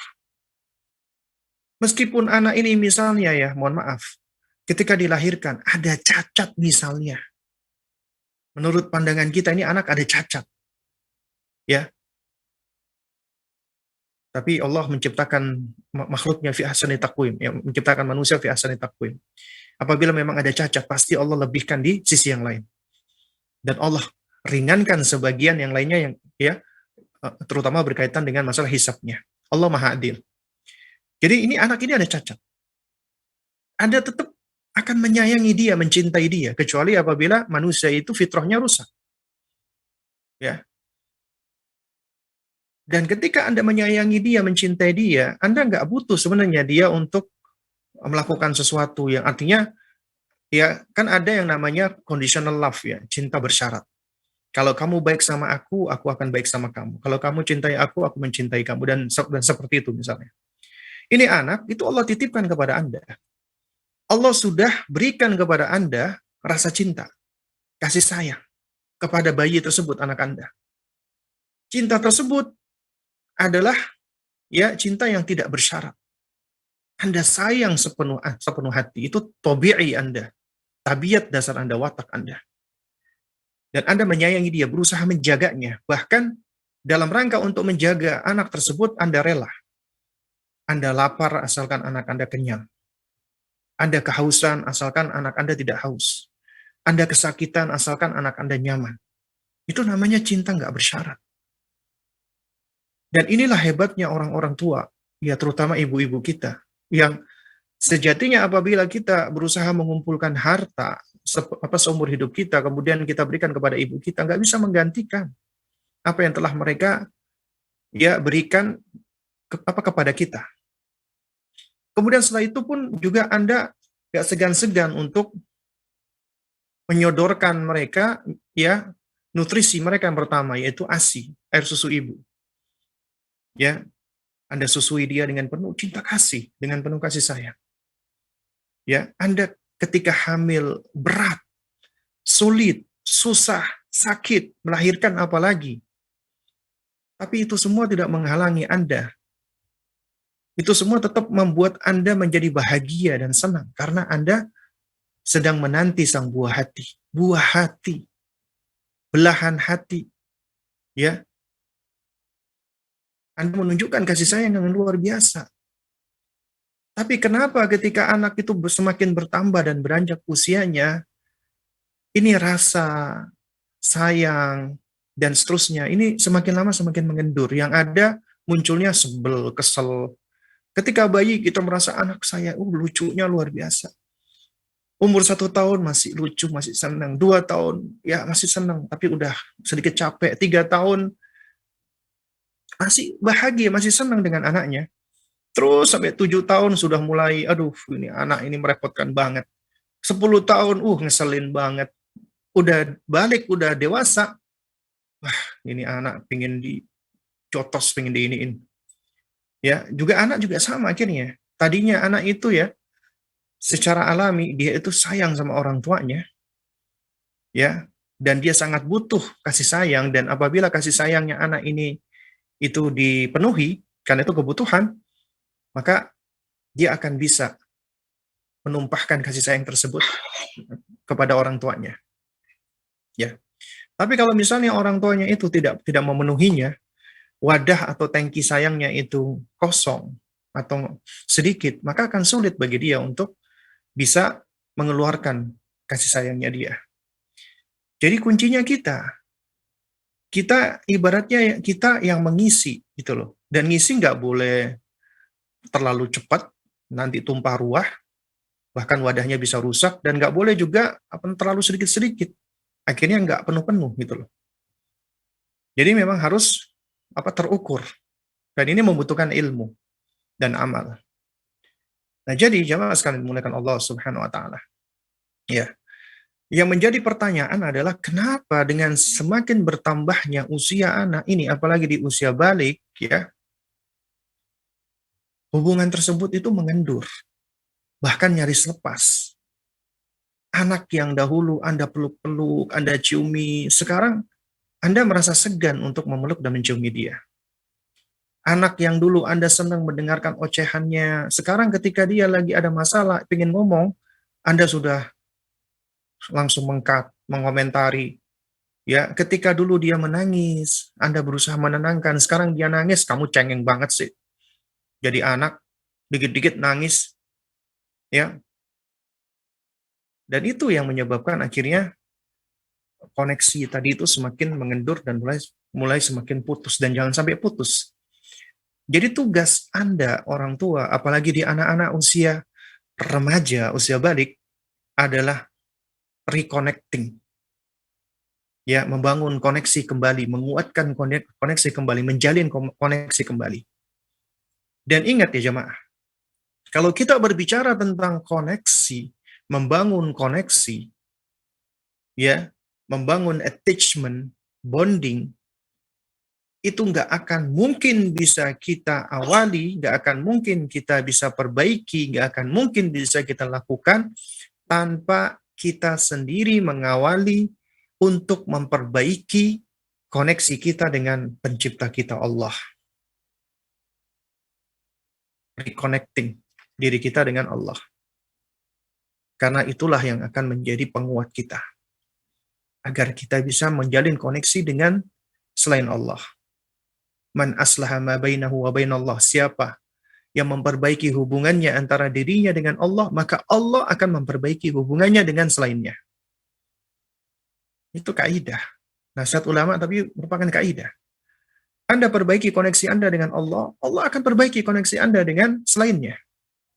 Meskipun anak ini misalnya ya, mohon maaf, ketika dilahirkan ada cacat misalnya. Menurut pandangan kita ini anak ada cacat. Ya, tapi Allah menciptakan makhluknya fi ahsani taqwim, ya, menciptakan manusia fi ahsani taqwim. Apabila memang ada cacat, pasti Allah lebihkan di sisi yang lain. Dan Allah ringankan sebagian yang lainnya yang ya terutama berkaitan dengan masalah hisabnya. Allah Maha Adil. Jadi ini anak ini ada cacat. Anda tetap akan menyayangi dia, mencintai dia, kecuali apabila manusia itu fitrahnya rusak. Ya. Dan ketika Anda menyayangi dia, mencintai dia, Anda nggak butuh sebenarnya dia untuk melakukan sesuatu yang artinya ya kan ada yang namanya conditional love ya, cinta bersyarat. Kalau kamu baik sama aku akan baik sama kamu. Kalau kamu cintai aku mencintai kamu dan seperti itu misalnya. Ini anak itu Allah titipkan kepada Anda. Allah sudah berikan kepada Anda rasa cinta, kasih sayang kepada bayi tersebut, anak Anda. Cinta tersebut adalah ya cinta yang tidak bersyarat. Anda sayang sepenuh hati, itu tabi'i Anda, tabiat dasar Anda, watak Anda. Dan Anda menyayangi dia, berusaha menjaganya. Bahkan dalam rangka untuk menjaga anak tersebut, Anda rela. Anda lapar asalkan anak Anda kenyang. Anda kehausan asalkan anak Anda tidak haus. Anda kesakitan asalkan anak Anda nyaman. Itu namanya cinta nggak bersyarat. Dan inilah hebatnya orang-orang tua, ya terutama ibu-ibu kita, yang sejatinya apabila kita berusaha mengumpulkan harta seumur hidup kita, kemudian kita berikan kepada ibu kita, nggak bisa menggantikan apa yang telah mereka ya berikan kepada kita. Kemudian setelah itu pun juga Anda nggak segan-segan untuk menyodorkan mereka ya nutrisi mereka yang pertama, yaitu ASI, air susu ibu. Ya, Anda susui dia dengan penuh cinta kasih, dengan penuh kasih sayang. Ya, Anda ketika hamil berat, sulit, susah, sakit, melahirkan apalagi. Tapi itu semua tidak menghalangi Anda. Itu semua tetap membuat Anda menjadi bahagia dan senang karena Anda sedang menanti sang buah hati, belahan hati. Ya, Anda menunjukkan kasih sayang yang luar biasa. Tapi kenapa ketika anak itu semakin bertambah dan beranjak usianya, ini rasa sayang dan seterusnya, ini semakin lama semakin mengendur. Yang ada munculnya sebel, kesel. Ketika bayi kita merasa anak saya, lucunya luar biasa. Umur 1 tahun masih lucu, masih senang. 2 tahun, ya masih senang, tapi udah sedikit capek. 3 tahun, masih bahagia, masih senang dengan anaknya. Terus sampai 7 tahun sudah mulai, aduh ini anak ini merepotkan banget. 10 tahun, ngeselin banget. Udah balik, udah dewasa, wah ini anak pengen dicotos, pengen diiniin. Ya, juga anak juga sama akhirnya. Tadinya anak itu ya, secara alami dia itu sayang sama orang tuanya, ya, dan dia sangat butuh kasih sayang, dan apabila kasih sayangnya anak ini itu dipenuhi, karena itu kebutuhan, maka dia akan bisa menumpahkan kasih sayang tersebut kepada orang tuanya, ya. Tapi kalau misalnya orang tuanya itu tidak memenuhinya, wadah atau tangki sayangnya itu kosong atau sedikit, maka akan sulit bagi dia untuk bisa mengeluarkan kasih sayangnya dia. Jadi kuncinya kita ibaratnya kita yang mengisi gitu loh. Dan ngisi nggak boleh terlalu cepat, nanti tumpah ruah, bahkan wadahnya bisa rusak, dan nggak boleh juga terlalu sedikit-sedikit, akhirnya nggak penuh-penuh gitu loh. Jadi memang harus terukur, dan ini membutuhkan ilmu dan amal. Nah, jadi jamaah sekalian dimuliakan Allah Subhanahu wa taala. Ya. Yang menjadi pertanyaan adalah kenapa dengan semakin bertambahnya usia anak ini, apalagi di usia balik, ya, hubungan tersebut itu mengendur, bahkan nyaris lepas. Anak yang dahulu Anda peluk-peluk, Anda ciumi, sekarang Anda merasa segan untuk memeluk dan menciumi dia. Anak yang dulu Anda senang mendengarkan ocehannya, sekarang ketika dia lagi ada masalah, ingin ngomong, Anda sudah langsung mengomentari. Ya, ketika dulu dia menangis, Anda berusaha menenangkan, sekarang dia nangis, kamu cengeng banget sih. Jadi anak, dikit-dikit nangis, ya. Dan itu yang menyebabkan akhirnya koneksi tadi itu semakin mengendur dan mulai semakin putus, dan jangan sampai putus. Jadi tugas Anda, orang tua, apalagi di anak-anak usia remaja, usia balik, adalah reconnecting. Ya, membangun koneksi kembali, menguatkan koneksi kembali, menjalin koneksi kembali. Dan ingat ya jemaah, kalau kita berbicara tentang koneksi, membangun koneksi, ya, membangun attachment, bonding, itu nggak akan mungkin bisa kita awali, nggak akan mungkin kita bisa perbaiki, nggak akan mungkin bisa kita lakukan tanpa kita sendiri mengawali untuk memperbaiki koneksi kita dengan pencipta kita Allah. Reconnecting diri kita dengan Allah. Karena itulah yang akan menjadi penguat kita. Agar kita bisa menjalin koneksi dengan selain Allah. Man aslaha ma bainahu wa bainallah. Siapa yang memperbaiki hubungannya antara dirinya dengan Allah, maka Allah akan memperbaiki hubungannya dengan selainnya. Itu kaidah. Nasihat ulama tapi merupakan kaidah. Anda perbaiki koneksi Anda dengan Allah, Allah akan perbaiki koneksi Anda dengan selainnya.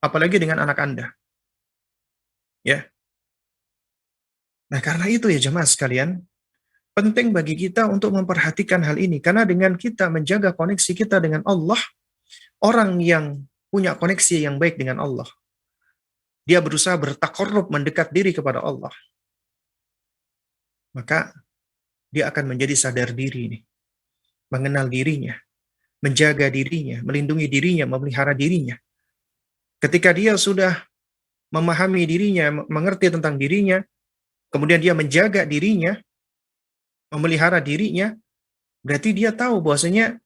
Apalagi dengan anak Anda. Ya. Nah, karena itu ya jemaah sekalian, penting bagi kita untuk memperhatikan hal ini. Karena dengan kita menjaga koneksi kita dengan Allah, orang yang punya koneksi yang baik dengan Allah, dia berusaha bertakarrub, mendekat diri kepada Allah, maka dia akan menjadi sadar diri nih, mengenal dirinya, menjaga dirinya, melindungi dirinya, memelihara dirinya. Ketika dia sudah memahami dirinya, mengerti tentang dirinya, kemudian dia menjaga dirinya, memelihara dirinya, berarti dia tahu bahwasanya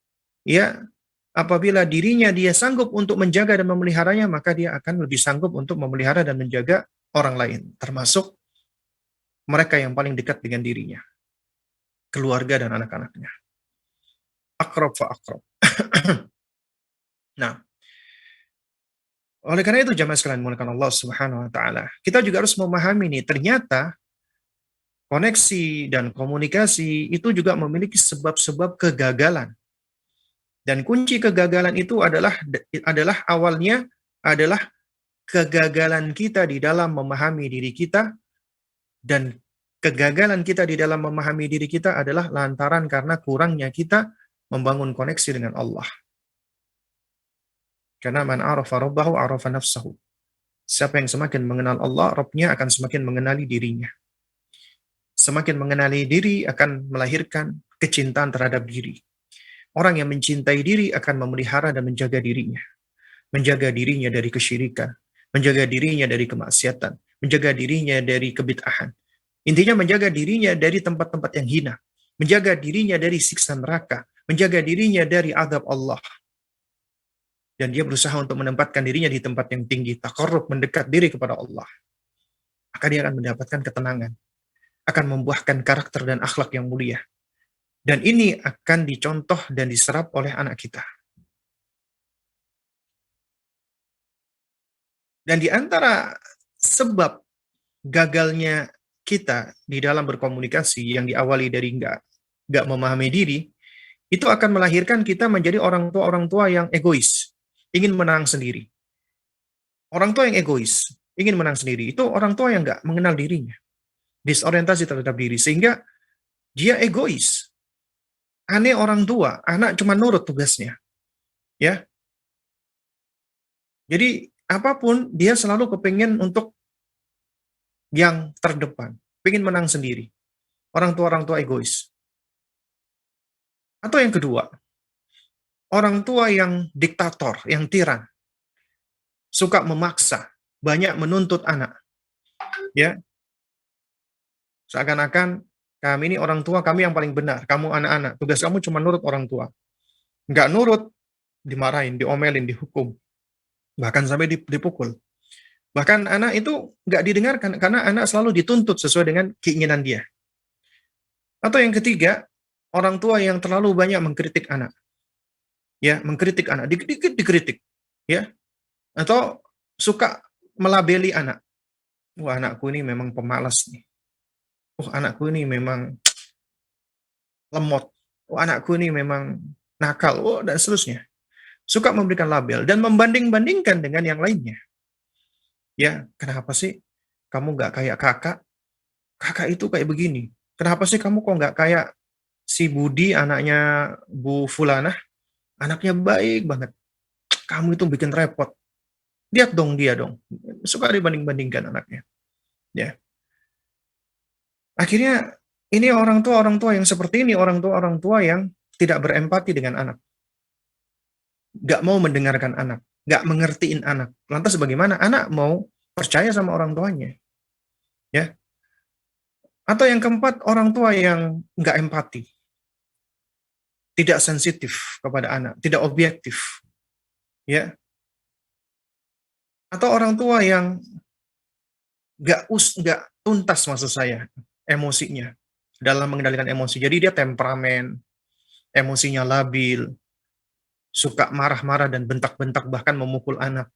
ya, apabila dirinya dia sanggup untuk menjaga dan memeliharanya, maka dia akan lebih sanggup untuk memelihara dan menjaga orang lain, termasuk mereka yang paling dekat dengan dirinya, keluarga dan anak-anaknya. Akrab fa akrab. Nah, oleh karena itu jamaah sekalian dimuliakan Allah Subhanahu wa taala, kita juga harus memahami nih, ternyata koneksi dan komunikasi itu juga memiliki sebab-sebab kegagalan. Dan kunci kegagalan itu adalah awalnya adalah kegagalan kita di dalam memahami diri kita, dan kegagalan kita di dalam memahami diri kita adalah lantaran karena kurangnya kita membangun koneksi dengan Allah. Karena man arafa rabbahu arafa nafsahu. Siapa yang semakin mengenal Allah, Rabbnya akan semakin mengenali dirinya. Semakin mengenali diri akan melahirkan kecintaan terhadap diri. Orang yang mencintai diri akan memelihara dan menjaga dirinya. Menjaga dirinya dari kesyirikan. menjaga dirinya dari kemaksiatan, menjaga dirinya dari kebid'ahan. Intinya menjaga dirinya dari tempat-tempat yang hina, menjaga dirinya dari siksa neraka, menjaga dirinya dari azab Allah. Dan dia berusaha untuk menempatkan dirinya di tempat yang tinggi, taqarrub, mendekat diri kepada Allah. Maka dia akan mendapatkan ketenangan, akan membuahkan karakter dan akhlak yang mulia. Dan ini akan dicontoh dan diserap oleh anak kita. Dan di antara sebab gagalnya kita di dalam berkomunikasi yang diawali dari nggak memahami diri, itu akan melahirkan kita menjadi orang tua yang egois, ingin menang sendiri. Orang tua yang egois, ingin menang sendiri, itu orang tua yang nggak mengenal dirinya, disorientasi terhadap diri, sehingga dia egois. Aneh orang tua, anak cuma nurut tugasnya, ya. Jadi apapun dia selalu kepingin untuk yang terdepan, pengen menang sendiri. Orang tua egois. Atau yang kedua, orang tua yang diktator, yang tiran, suka memaksa, banyak menuntut anak. Ya, seakan-akan kami ini orang tua, kami yang paling benar, kamu anak-anak, tugas kamu cuma nurut orang tua. Nggak nurut, dimarahin, diomelin, dihukum, bahkan sampai dipukul. Bahkan anak itu nggak didengarkan, karena anak selalu dituntut sesuai dengan keinginan dia. Atau yang ketiga, orang tua yang terlalu banyak mengkritik anak. Ya, mengkritik anak, dikit-dikit dikritik. Ya, atau suka melabeli anak. Wah, anakku ini memang pemalas nih. Anakku ini memang lemot. Anakku ini memang nakal. Dan seterusnya. Suka memberikan label dan membanding-bandingkan dengan yang lainnya. Ya, kenapa sih kamu nggak kayak kakak? Kakak itu kayak begini. Kenapa sih kamu kok nggak kayak si Budi, anaknya Bu Fulanah? Anaknya baik banget. Kamu itu bikin repot. Lihat dong dia dong. Suka dibanding-bandingkan anaknya. Ya. Akhirnya ini orang tua yang seperti ini, orang tua yang tidak berempati dengan anak. Gak mau mendengarkan anak, gak mengertiin anak. Lantas bagaimana anak mau percaya sama orang tuanya? Ya. Atau yang keempat, orang tua yang gak empati. Tidak sensitif kepada anak, tidak objektif. Ya. Atau orang tua yang gak tuntas, maksud saya, emosinya dalam mengendalikan emosi. Jadi dia temperamen, emosinya labil, suka marah-marah dan bentak-bentak, bahkan memukul anak.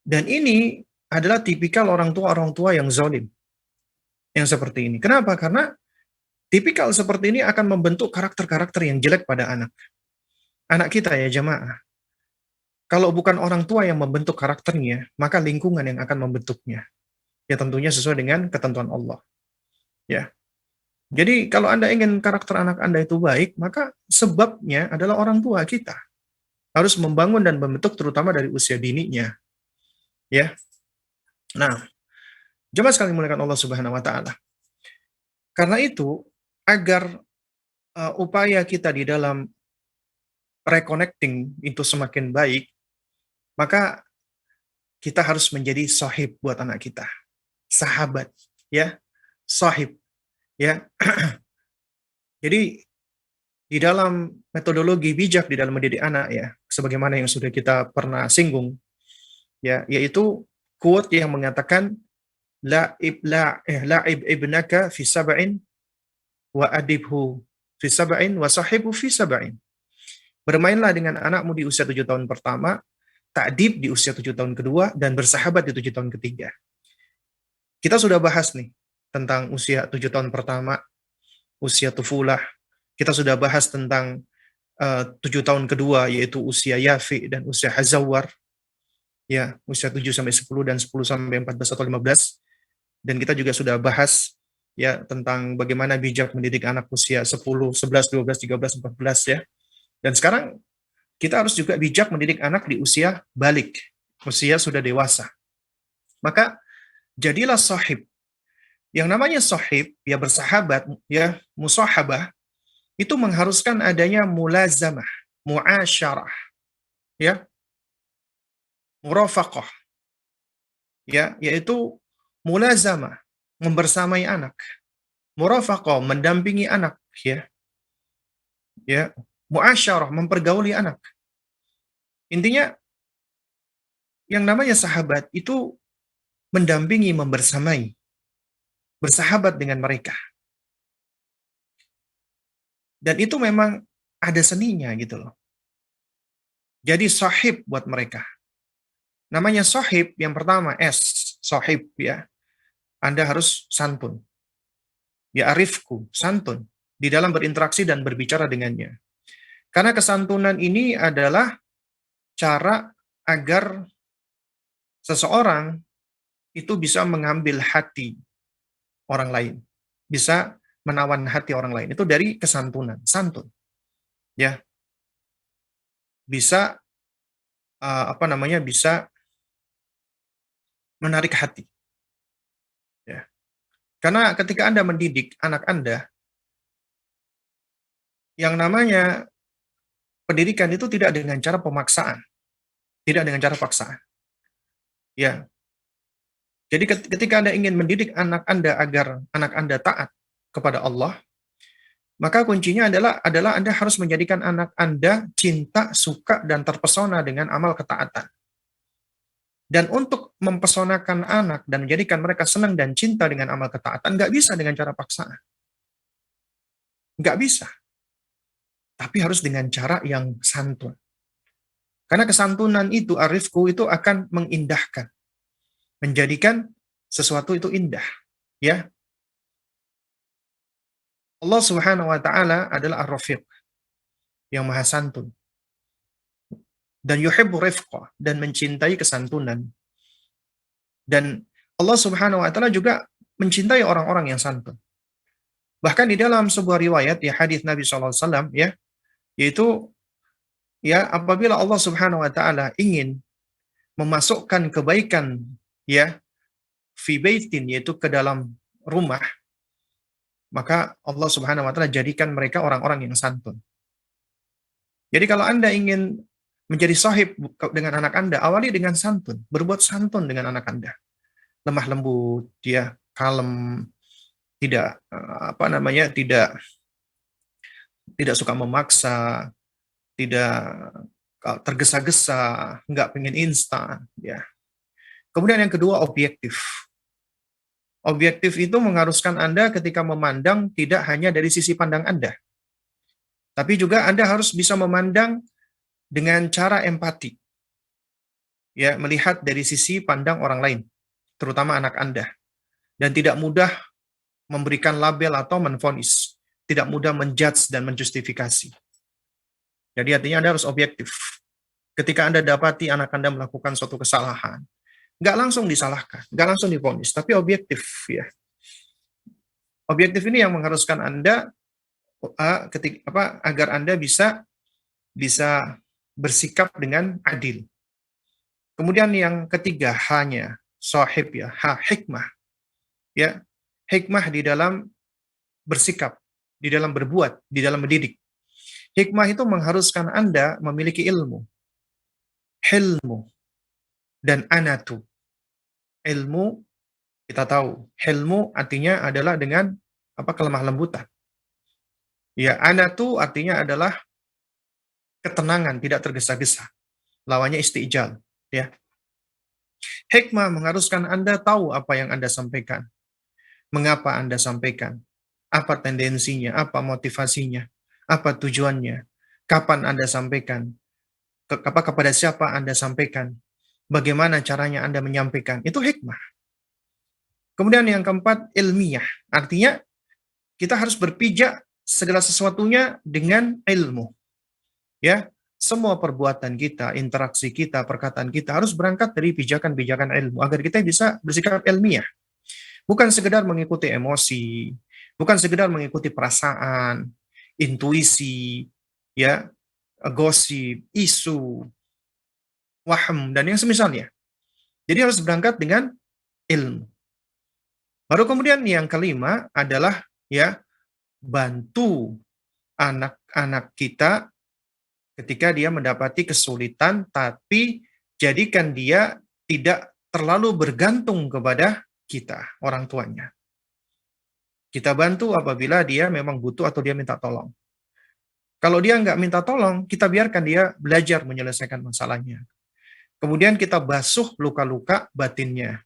Dan ini adalah tipikal orang tua yang zalim. Yang seperti ini. Kenapa? Karena tipikal seperti ini akan membentuk karakter-karakter yang jelek pada anak. Anak kita ya jemaah. Kalau bukan orang tua yang membentuk karakternya, maka lingkungan yang akan membentuknya. Ya tentunya sesuai dengan ketentuan Allah. Ya. Jadi kalau Anda ingin karakter anak Anda itu baik, maka sebabnya adalah orang tua kita. Harus membangun dan membentuk terutama dari usia dininya. Ya. Nah, jemaah sekalian dimuliakan Allah Subhanahu wa taala. Karena itu, agar upaya kita di dalam reconnecting itu semakin baik, maka kita harus menjadi sahib buat anak kita. Sahabat, ya. Sahib, ya. Jadi di dalam metodologi bijak di dalam mendidik anak ya, sebagaimana yang sudah kita pernah singgung, ya, yaitu quote yang mengatakan la'ib ibnaka fi sab'in wa adibhu fi sab'in wa sahibu fi sab'in. Bermainlah dengan anakmu di usia 7 tahun pertama, ta'dib di usia 7 tahun kedua, dan bersahabat di 7 tahun ketiga. Kita sudah bahas nih tentang usia 7 tahun pertama, usia tufulah. Kita sudah bahas tentang 7 tahun kedua, yaitu usia yafi dan usia hazawar. Ya, usia 7 sampai 10 dan 10 sampai 14 atau 15. Dan kita juga sudah bahas ya tentang bagaimana bijak mendidik anak usia 10, 11, 12, 13, 14 ya. Dan sekarang kita harus juga bijak mendidik anak di usia balik, usia sudah dewasa. Maka jadilah sahib. Yang namanya sahib, ya bersahabat, ya musahabah, itu mengharuskan adanya mulazamah, muasyarah, ya, murafaqah. ya, yaitu mulazamah, membersamai anak, murafaqah, mendampingi anak, ya, muasyarah, mempergauli anak. Intinya yang namanya sahabat itu mendampingi, membersamai, bersahabat dengan mereka. Dan itu memang ada seninya gitu loh. Jadi sahib buat mereka. Namanya sahib yang pertama sahib ya. Anda harus santun. Ya arifku, santun di dalam berinteraksi dan berbicara dengannya. Karena kesantunan ini adalah cara agar seseorang itu bisa mengambil hati orang lain, bisa menawan hati orang lain. Itu dari kesantunan, santun. Ya, bisa bisa menarik hati. Ya. Karena ketika Anda mendidik anak Anda, yang namanya pendidikan itu tidak dengan cara pemaksaan, tidak dengan cara paksaan. Ya. Jadi ketika Anda ingin mendidik anak Anda agar anak Anda taat kepada Allah, maka kuncinya adalah Anda harus menjadikan anak Anda cinta, suka, dan terpesona dengan amal ketaatan. Dan untuk mempesonakan anak dan menjadikan mereka senang dan cinta dengan amal ketaatan, nggak bisa dengan cara paksaan. Nggak bisa. Tapi harus dengan cara yang santun. Karena kesantunan itu, arifku itu akan mengindahkan. Menjadikan sesuatu itu indah. Ya, Allah Subhanahu wa taala adalah Ar-Rafiq, yang maha santun. Dan yuhibbu rifqa, dan mencintai kesantunan. Dan Allah Subhanahu wa taala juga mencintai orang-orang yang santun. Bahkan di dalam sebuah riwayat ya hadis Nabi SAW ya, yaitu ya apabila Allah Subhanahu wa taala ingin memasukkan kebaikan ya fi baitin, yaitu ke dalam rumah, maka Allah Subhanahu wa taala jadikan mereka orang-orang yang santun. Jadi kalau Anda ingin menjadi sahib dengan anak Anda, awali dengan santun, berbuat santun dengan anak Anda. Lemah lembut, dia kalem, tidak tidak suka memaksa, tidak tergesa-gesa, nggak pengen instan, ya. Kemudian yang kedua, objektif. Objektif itu mengharuskan Anda ketika memandang tidak hanya dari sisi pandang Anda, tapi juga Anda harus bisa memandang dengan cara empati. Ya, melihat dari sisi pandang orang lain, terutama anak Anda. Dan tidak mudah memberikan label atau menvonis, tidak mudah menjudge dan menjustifikasi. Jadi artinya Anda harus objektif. Ketika Anda dapati anak Anda melakukan suatu kesalahan, nggak langsung disalahkan, nggak langsung divonis, tapi objektif ya. Objektif ini yang mengharuskan Anda agar Anda bisa bersikap dengan adil. Kemudian yang ketiga, hanya sahib ya, hikmah. Ya, hikmah di dalam bersikap, di dalam berbuat, di dalam mendidik. Hikmah itu mengharuskan Anda memiliki ilmu, hilmu, dan anatu. Ilmu, kita tahu, hilmu artinya adalah dengan kelemah lembutan. Ya, anatu artinya adalah ketenangan, tidak tergesa-gesa. Lawannya istijal, ya. Hikmah mengharuskan Anda tahu apa yang Anda sampaikan. Mengapa Anda sampaikan? Apa tendensinya, apa motivasinya, apa tujuannya, kapan Anda sampaikan, kepada siapa Anda sampaikan, bagaimana caranya Anda menyampaikan. Itu hikmah. Kemudian yang keempat, ilmiah. Artinya kita harus berpijak segala sesuatunya dengan ilmu. Ya, semua perbuatan kita, interaksi kita, perkataan kita harus berangkat dari pijakan-pijakan ilmu agar kita bisa bersikap ilmiah. Bukan sekedar mengikuti emosi, bukan sekedar mengikuti perasaan, intuisi, ya, gosip, isu, waham, dan yang semisalnya. Jadi harus berangkat dengan ilmu. Baru kemudian yang kelima adalah ya bantu anak-anak kita ketika dia mendapati kesulitan, tapi jadikan dia tidak terlalu bergantung kepada kita, orang tuanya. Kita bantu apabila dia memang butuh atau dia minta tolong. Kalau dia nggak minta tolong, kita biarkan dia belajar menyelesaikan masalahnya. Kemudian kita basuh luka-luka batinnya.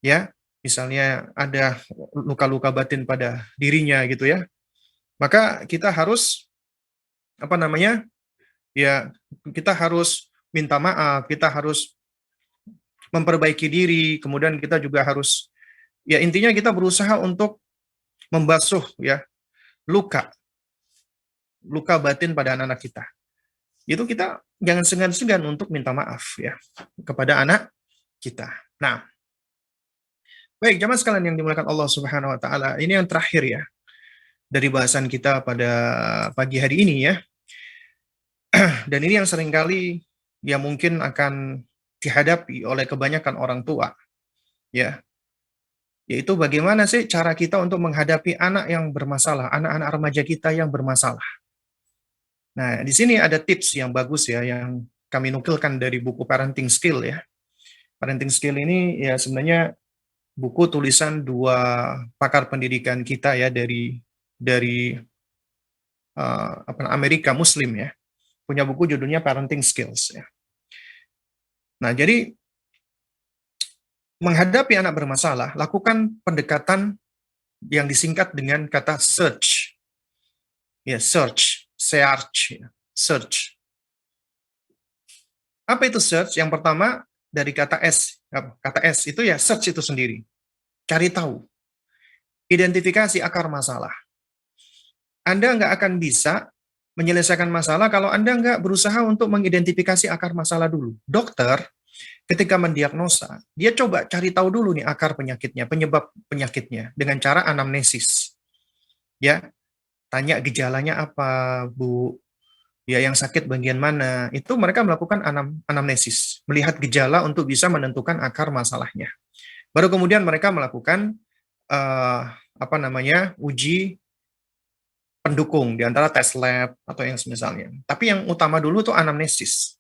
Ya, misalnya ada luka-luka batin pada dirinya gitu ya. Maka kita harus apa namanya? Ya, kita harus minta maaf, kita harus memperbaiki diri, kemudian kita juga harus ya intinya kita berusaha untuk membasuh ya luka luka batin pada anak-anak kita. Itu kita jangan segan-segan untuk minta maaf ya kepada anak kita. Nah, baik jamaah sekalian yang dimuliakan Allah Subhanahu wa taala. Ini yang terakhir ya dari bahasan kita pada pagi hari ini ya. Dan ini yang seringkali ya mungkin akan dihadapi oleh kebanyakan orang tua ya. Yaitu bagaimana sih cara kita untuk menghadapi anak yang bermasalah, anak-anak remaja kita yang bermasalah. Nah, di sini ada tips yang bagus ya yang kami nukilkan dari buku Parenting Skill ya. Parenting Skill ini ya sebenarnya buku tulisan dua pakar pendidikan kita ya dari Amerika Muslim ya. Punya buku judulnya Parenting Skills ya. Nah, jadi menghadapi anak bermasalah, lakukan pendekatan yang disingkat dengan kata search. Ya, search, ya. Search. Apa itu search? Yang pertama dari kata S. Kata S itu ya search itu sendiri. Cari tahu. Identifikasi akar masalah. Anda nggak akan bisa menyelesaikan masalah kalau Anda nggak berusaha untuk mengidentifikasi akar masalah dulu. Dokter ketika mendiagnosa, dia coba cari tahu dulu nih akar penyakitnya, penyebab penyakitnya dengan cara anamnesis. Ya, tanya gejalanya apa, Bu? Ya, yang sakit bagian mana? Itu mereka melakukan anamnesis, melihat gejala untuk bisa menentukan akar masalahnya. Baru kemudian mereka melakukan uji pendukung di antara tes lab atau yang semisalnya. Tapi yang utama dulu tuh anamnesis.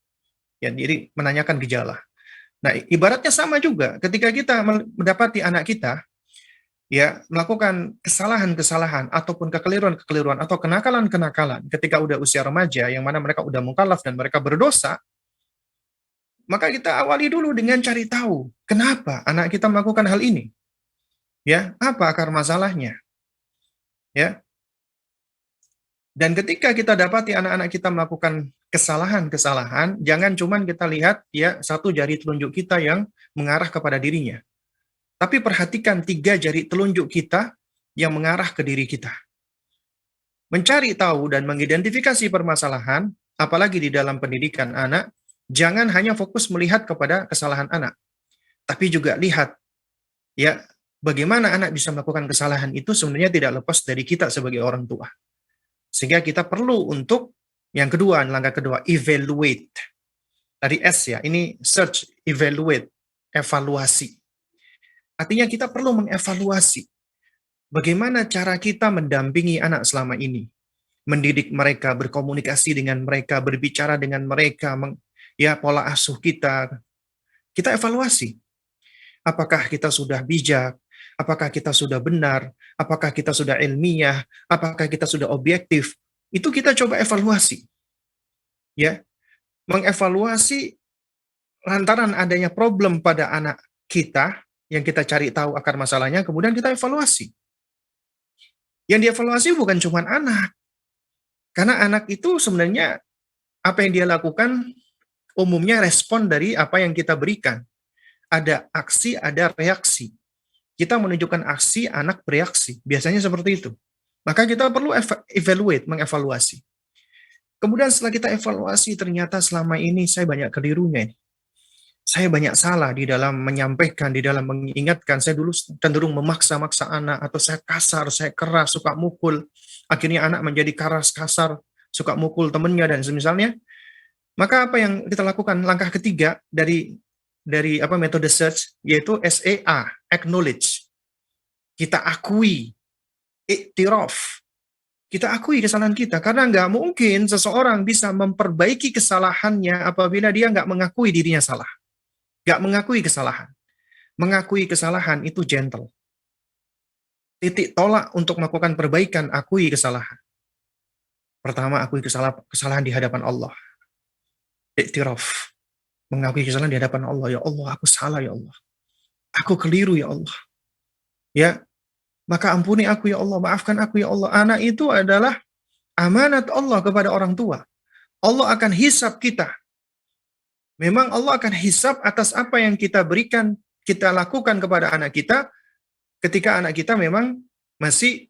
Ya, jadi menanyakan gejala. Nah, ibaratnya sama juga ketika kita mendapati anak kita ya melakukan kesalahan-kesalahan ataupun kekeliruan-kekeliruan atau kenakalan-kenakalan ketika udah usia remaja yang mana mereka udah mukallaf dan mereka berdosa, maka kita awali dulu dengan cari tahu kenapa anak kita melakukan hal ini. Ya, apa akar masalahnya? Ya. Dan ketika kita dapati anak-anak kita melakukan kesalahan-kesalahan, jangan cuma kita lihat ya satu jari telunjuk kita yang mengarah kepada dirinya. Tapi perhatikan 3 jari telunjuk kita yang mengarah ke diri kita. Mencari tahu dan mengidentifikasi permasalahan, apalagi di dalam pendidikan anak, jangan hanya fokus melihat kepada kesalahan anak, tapi juga lihat ya bagaimana anak bisa melakukan kesalahan itu sebenarnya tidak lepas dari kita sebagai orang tua. Sehingga kita perlu untuk yang kedua, langkah kedua, evaluate. Dari S ya, ini search, evaluate, evaluasi. Artinya kita perlu mengevaluasi bagaimana cara kita mendampingi anak selama ini. Mendidik mereka, berkomunikasi dengan mereka, berbicara dengan mereka, ya pola asuh kita. Kita evaluasi. Apakah kita sudah bijak? Apakah kita sudah benar? Apakah kita sudah ilmiah? Apakah kita sudah objektif? Itu kita coba evaluasi. Ya, mengevaluasi lantaran adanya problem pada anak kita yang kita cari tahu akar masalahnya, kemudian kita evaluasi. Yang dievaluasi bukan cuma anak. Karena anak itu sebenarnya apa yang dia lakukan umumnya respon dari apa yang kita berikan. Ada aksi, ada reaksi. Kita menunjukkan aksi, anak bereaksi. Biasanya seperti itu. Maka kita perlu evaluate, mengevaluasi. Kemudian setelah kita evaluasi, ternyata selama ini saya banyak kelirunya. Saya banyak salah di dalam menyampaikan, di dalam mengingatkan. Saya dulu cenderung memaksa-maksa anak, atau saya kasar, saya keras, suka mukul. Akhirnya anak menjadi keras, kasar, suka mukul temannya, dan semisalnya. Maka apa yang kita lakukan? Langkah ketiga dari metode search, yaitu SEA, acknowledge. Kita akui, iktiraf. Kita akui kesalahan kita, karena nggak mungkin seseorang bisa memperbaiki kesalahannya apabila dia nggak mengakui dirinya salah. Gak mengakui kesalahan. Mengakui kesalahan itu gentle. Titik tolak untuk melakukan perbaikan, akui kesalahan. Pertama, akui kesalahan di hadapan Allah. Iktiraf. Mengakui kesalahan di hadapan Allah. Ya Allah, aku salah ya Allah. Aku keliru ya Allah. Ya, maka ampuni aku ya Allah, maafkan aku ya Allah. Anak itu adalah amanat Allah kepada orang tua. Allah akan hisab kita. Memang Allah akan hisab atas apa yang kita berikan, kita lakukan kepada anak kita ketika anak kita memang masih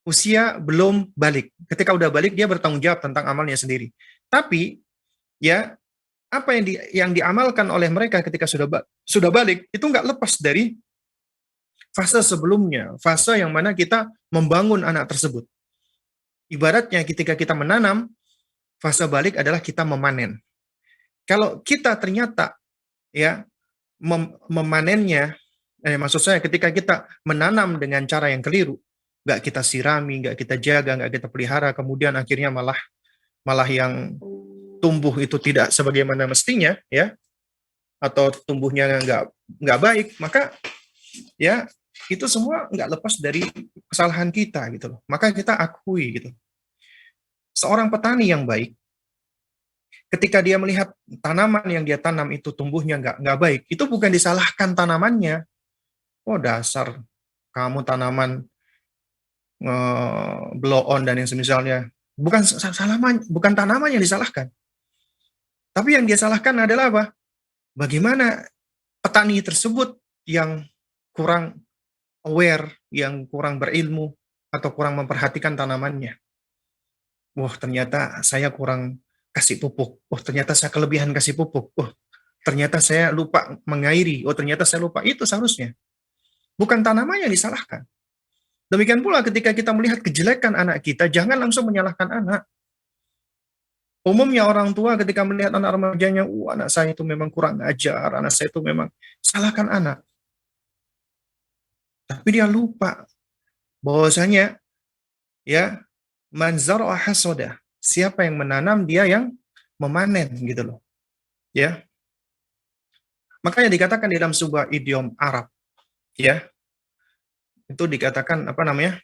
usia belum balik. Ketika udah balik, dia bertanggung jawab tentang amalnya sendiri. Tapi, ya, apa yang diamalkan oleh mereka ketika sudah balik, itu nggak lepas dari fase sebelumnya, fase yang mana kita membangun anak tersebut. Ibaratnya ketika kita menanam, fase balik adalah kita memanen. Kalau kita ternyata ya memanennya, maksud saya ketika kita menanam dengan cara yang keliru, nggak kita sirami, nggak kita jaga, nggak kita pelihara, kemudian akhirnya malah yang tumbuh itu tidak sebagaimana mestinya, ya, atau tumbuhnya nggak baik, maka ya itu semua nggak lepas dari kesalahan kita gitu loh. Maka kita akui gitu. Seorang petani yang baik, ketika dia melihat tanaman yang dia tanam itu tumbuhnya nggak baik, itu bukan disalahkan tanamannya. Oh dasar kamu tanaman blow on dan yang semisalnya. Bukan tanaman yang disalahkan. Tapi yang dia salahkan adalah apa? Bagaimana petani tersebut yang kurang aware, yang kurang berilmu, atau kurang memperhatikan tanamannya. Wah, ternyata saya kurang kasih pupuk. Oh, ternyata saya kelebihan kasih pupuk. Oh, ternyata saya lupa mengairi. Oh, ternyata saya lupa. Itu seharusnya. Bukan tanamannya yang disalahkan. Demikian pula ketika kita melihat kejelekan anak kita, jangan langsung menyalahkan anak. Umumnya orang tua ketika melihat anak remajanya, anak saya itu memang kurang ajar, anak saya itu memang, salahkan anak. Tapi dia lupa bahwasanya ya man zar'a hasada, siapa yang menanam dia yang memanen gitu loh. Ya. Makanya dikatakan di dalam sebuah idiom Arab, ya. Itu dikatakan apa namanya?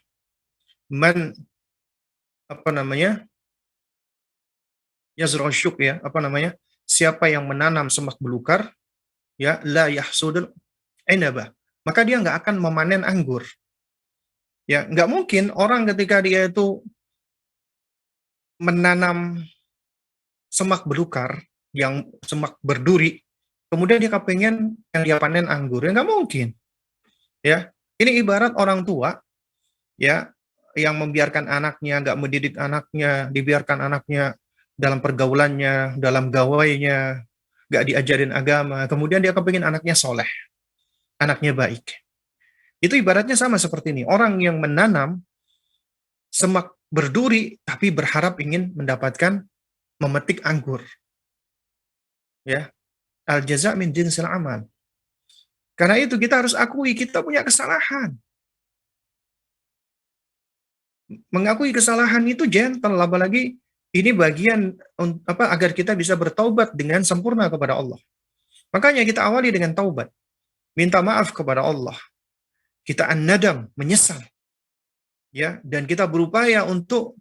Man apa namanya? Yazra'u syuk, ya, apa namanya? Siapa yang menanam semak belukar, ya, la yahsudul inaba. Maka dia nggak akan memanen anggur. Ya, nggak mungkin orang ketika dia itu menanam semak belukar, yang semak berduri, kemudian dia kepengen yang dia panen anggur, ya nggak mungkin. Ya, ini ibarat orang tua, ya, yang membiarkan anaknya, nggak mendidik anaknya, dibiarkan anaknya dalam pergaulannya, dalam gawainya, nggak diajarin agama, kemudian dia kepengen anaknya soleh, anaknya baik. Itu ibaratnya sama seperti ini, orang yang menanam semak berduri, tapi berharap ingin mendapatkan memetik anggur. Ya, al-jaza' min jinsil amal. Karena itu kita harus akui kita punya kesalahan. Mengakui kesalahan itu gentle, apalagi ini bagian agar kita bisa bertaubat dengan sempurna kepada Allah. Makanya kita awali dengan taubat. Minta maaf kepada Allah. Kita an-nadam, menyesal. Ya, dan kita berupaya untuk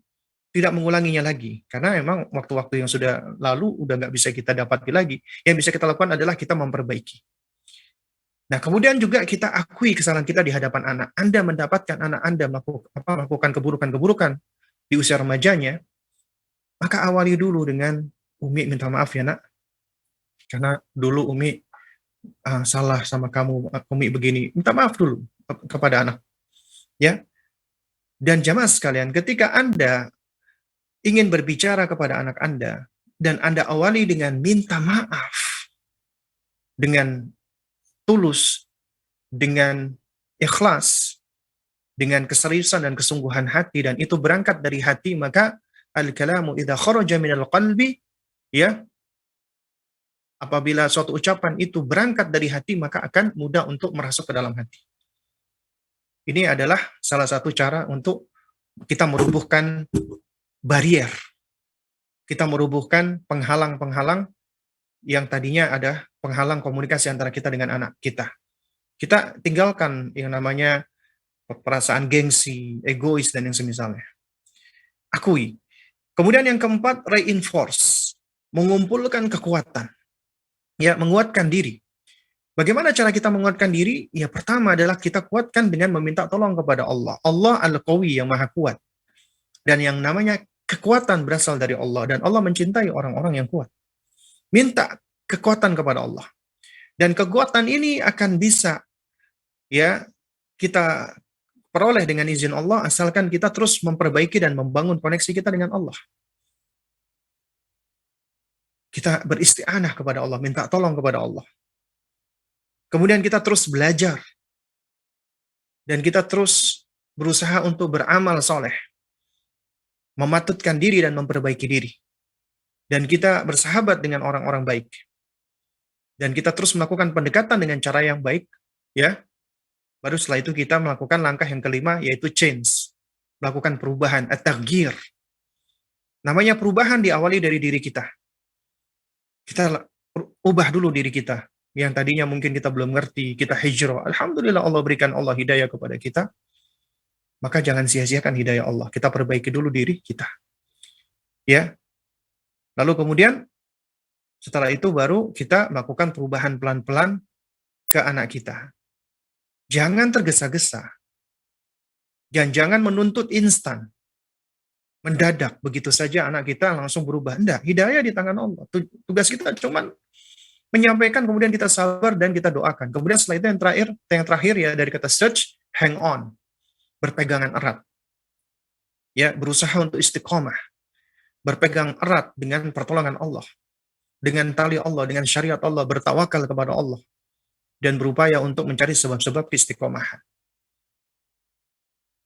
tidak mengulanginya lagi. Karena memang waktu-waktu yang sudah lalu udah nggak bisa kita dapati lagi. Yang bisa kita lakukan adalah kita memperbaiki. Nah, kemudian juga kita akui kesalahan kita di hadapan anak. Anda mendapatkan anak Anda melakukan keburukan-keburukan di usia remajanya, maka awali dulu dengan, Umi minta maaf ya nak, karena dulu Umi salah sama kamu, Umi begini. Minta maaf dulu kepada anak. Ya. Dan jamaah sekalian, ketika Anda ingin berbicara kepada anak Anda, dan Anda awali dengan minta maaf, dengan tulus, dengan ikhlas, dengan keseriusan dan kesungguhan hati, dan itu berangkat dari hati, maka al-kalamu idza kharaja minal qalbi, ya, apabila suatu ucapan itu berangkat dari hati, maka akan mudah untuk merasuk ke dalam hati. Ini adalah salah satu cara untuk kita merubuhkan barier. Kita merubuhkan penghalang-penghalang yang tadinya ada penghalang komunikasi antara kita dengan anak kita. Kita tinggalkan yang namanya perasaan gengsi, egois, dan yang semisalnya. Akui. Kemudian yang keempat, reinforce. Mengumpulkan kekuatan. Ya, menguatkan diri. Bagaimana cara kita menguatkan diri? Ya, pertama adalah kita kuatkan dengan meminta tolong kepada Allah. Allah Al-Qawi yang maha kuat. Dan yang namanya kekuatan berasal dari Allah. Dan Allah mencintai orang-orang yang kuat. Minta kekuatan kepada Allah. Dan kekuatan ini akan bisa ya kita peroleh dengan izin Allah asalkan kita terus memperbaiki dan membangun koneksi kita dengan Allah. Kita beristi'anah kepada Allah, minta tolong kepada Allah. Kemudian kita terus belajar. Dan kita terus berusaha untuk beramal soleh. Mematutkan diri dan memperbaiki diri. Dan kita bersahabat dengan orang-orang baik. Dan kita terus melakukan pendekatan dengan cara yang baik. Ya. Baru setelah itu kita melakukan langkah yang kelima, yaitu change. Melakukan perubahan, at-taghyir. Namanya perubahan diawali dari diri kita. Kita ubah dulu diri kita. Yang tadinya mungkin kita belum ngerti, kita hijrah. Alhamdulillah Allah berikan Allah hidayah kepada kita. Maka jangan sia-siakan hidayah Allah. Kita perbaiki dulu diri kita. Ya. Lalu kemudian, setelah itu baru kita melakukan perubahan pelan-pelan ke anak kita. Jangan tergesa-gesa. Dan jangan menuntut instan. Mendadak, begitu saja anak kita langsung berubah. Enggak, hidayah di tangan Allah. Tugas kita cuma menyampaikan, kemudian kita sabar dan kita doakan. Kemudian setelah itu yang terakhir ya dari kata search, hang on. Berpegangan erat. Ya, berusaha untuk istiqomah. Berpegang erat dengan pertolongan Allah. Dengan tali Allah, dengan syariat Allah, bertawakal kepada Allah. Dan berupaya untuk mencari sebab-sebab istiqomahan.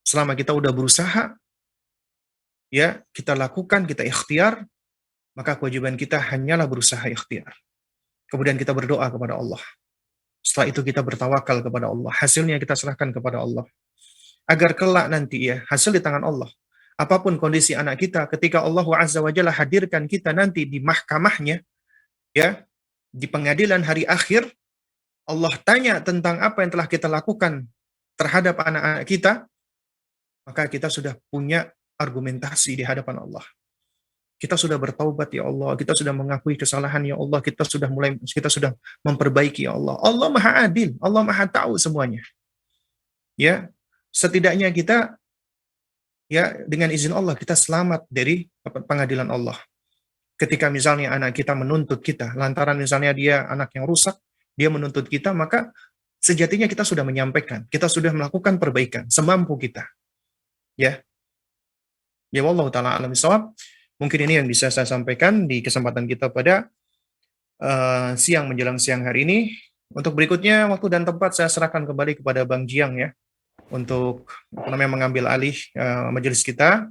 Selama kita udah berusaha, ya, kita lakukan, kita ikhtiar, maka kewajiban kita hanyalah berusaha ikhtiar. Kemudian kita berdoa kepada Allah. Setelah itu kita bertawakal kepada Allah. Hasilnya kita serahkan kepada Allah. Agar kelak nanti ya, hasil di tangan Allah. Apapun kondisi anak kita, ketika Allah Azza wa Jalla hadirkan kita nanti di mahkamahnya, ya, di pengadilan hari akhir, Allah tanya tentang apa yang telah kita lakukan terhadap anak-anak kita, maka kita sudah punya argumentasi di hadapan Allah. Kita sudah bertaubat ya Allah, kita sudah mengakui kesalahan ya Allah, kita sudah memperbaiki ya Allah. Allah Maha Adil, Allah Maha tahu semuanya. Ya, setidaknya kita ya dengan izin Allah kita selamat dari pengadilan Allah. Ketika misalnya anak kita menuntut kita, lantaran misalnya dia anak yang rusak, dia menuntut kita, maka sejatinya kita sudah menyampaikan, kita sudah melakukan perbaikan semampu kita. Ya. Ya Allah taala alam bisawab. Mungkin ini yang bisa saya sampaikan di kesempatan kita pada siang menjelang siang hari ini. Untuk berikutnya waktu dan tempat saya serahkan kembali kepada Bang Jiang ya untuk mengambil alih majelis kita.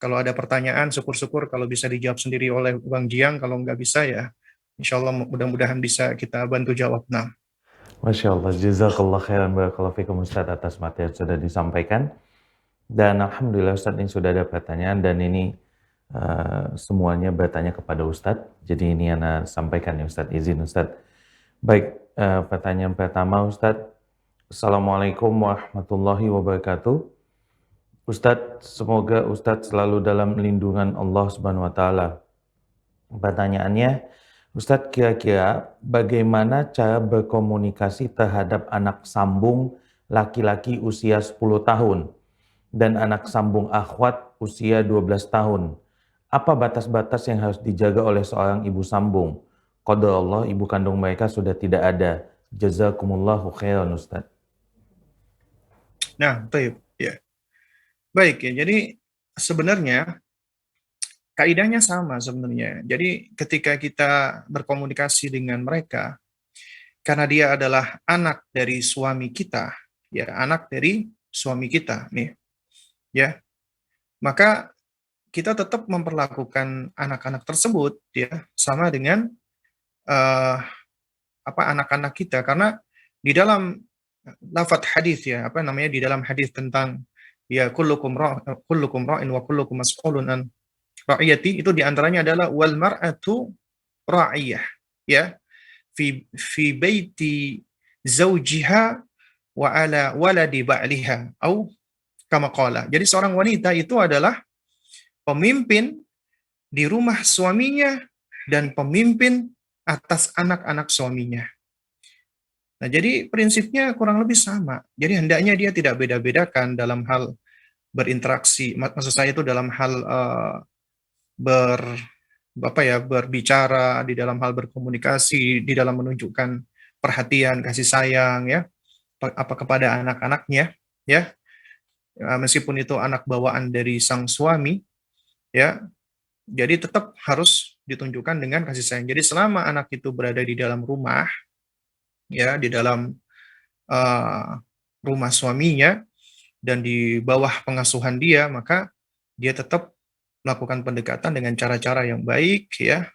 Kalau ada pertanyaan, syukur-syukur kalau bisa dijawab sendiri oleh Bang Jiang. Kalau nggak bisa ya, insya Allah mudah-mudahan bisa kita bantu jawab. Nah. Masya Allah, jazakallah khairan barakallahu fikum Ustaz atas materi yang sudah disampaikan. Dan Alhamdulillah Ustaz ini sudah ada pertanyaan dan ini semuanya bertanya kepada Ustadz. Jadi ini yang sampaikan ya Ustadz, izin Ustadz. Baik, pertanyaan pertama Ustadz. Assalamualaikum warahmatullahi wabarakatuh. Ustadz, semoga Ustadz selalu dalam lindungan Allah Subhanahu wa Ta'ala. Pertanyaannya, Ustadz, kira-kira bagaimana cara berkomunikasi terhadap anak sambung laki-laki usia 10 tahun dan anak sambung akhwat usia 12 tahun? Apa batas-batas yang harus dijaga oleh seorang ibu sambung? Qadar Allah, ibu kandung mereka sudah tidak ada. Jazakumullahu khairan Ustaz. Nah, baik ya. Baik ya. Jadi sebenarnya kaidahnya sama sebenarnya. Jadi ketika kita berkomunikasi dengan mereka, karena dia adalah anak dari suami kita, ya, anak dari suami kita nih. Ya. Maka kita tetap memperlakukan anak-anak tersebut ya sama dengan anak-anak kita, karena di dalam lafadz hadis ya di dalam hadis tentang ya kullukum ra'in wa kullukum mas'ulun an ra'iyati, itu diantaranya adalah wal mar'atu ra'iyah ya. fi baiti zaujiha wa ala waladi ba'liha au kama qala. Jadi seorang wanita itu adalah pemimpin di rumah suaminya dan pemimpin atas anak-anak suaminya. Nah, jadi prinsipnya kurang lebih sama. Jadi hendaknya dia tidak beda-bedakan dalam hal berinteraksi. Maksud saya itu dalam hal ber berbicara, di dalam hal berkomunikasi, di dalam menunjukkan perhatian, kasih sayang ya, apa kepada anak-anaknya ya. Meskipun itu anak bawaan dari sang suami ya, jadi tetap harus ditunjukkan dengan kasih sayang. Jadi selama anak itu berada di dalam rumah ya, di dalam uh, rumah suaminya dan di bawah pengasuhan dia, maka dia tetap melakukan pendekatan dengan cara-cara yang baik ya,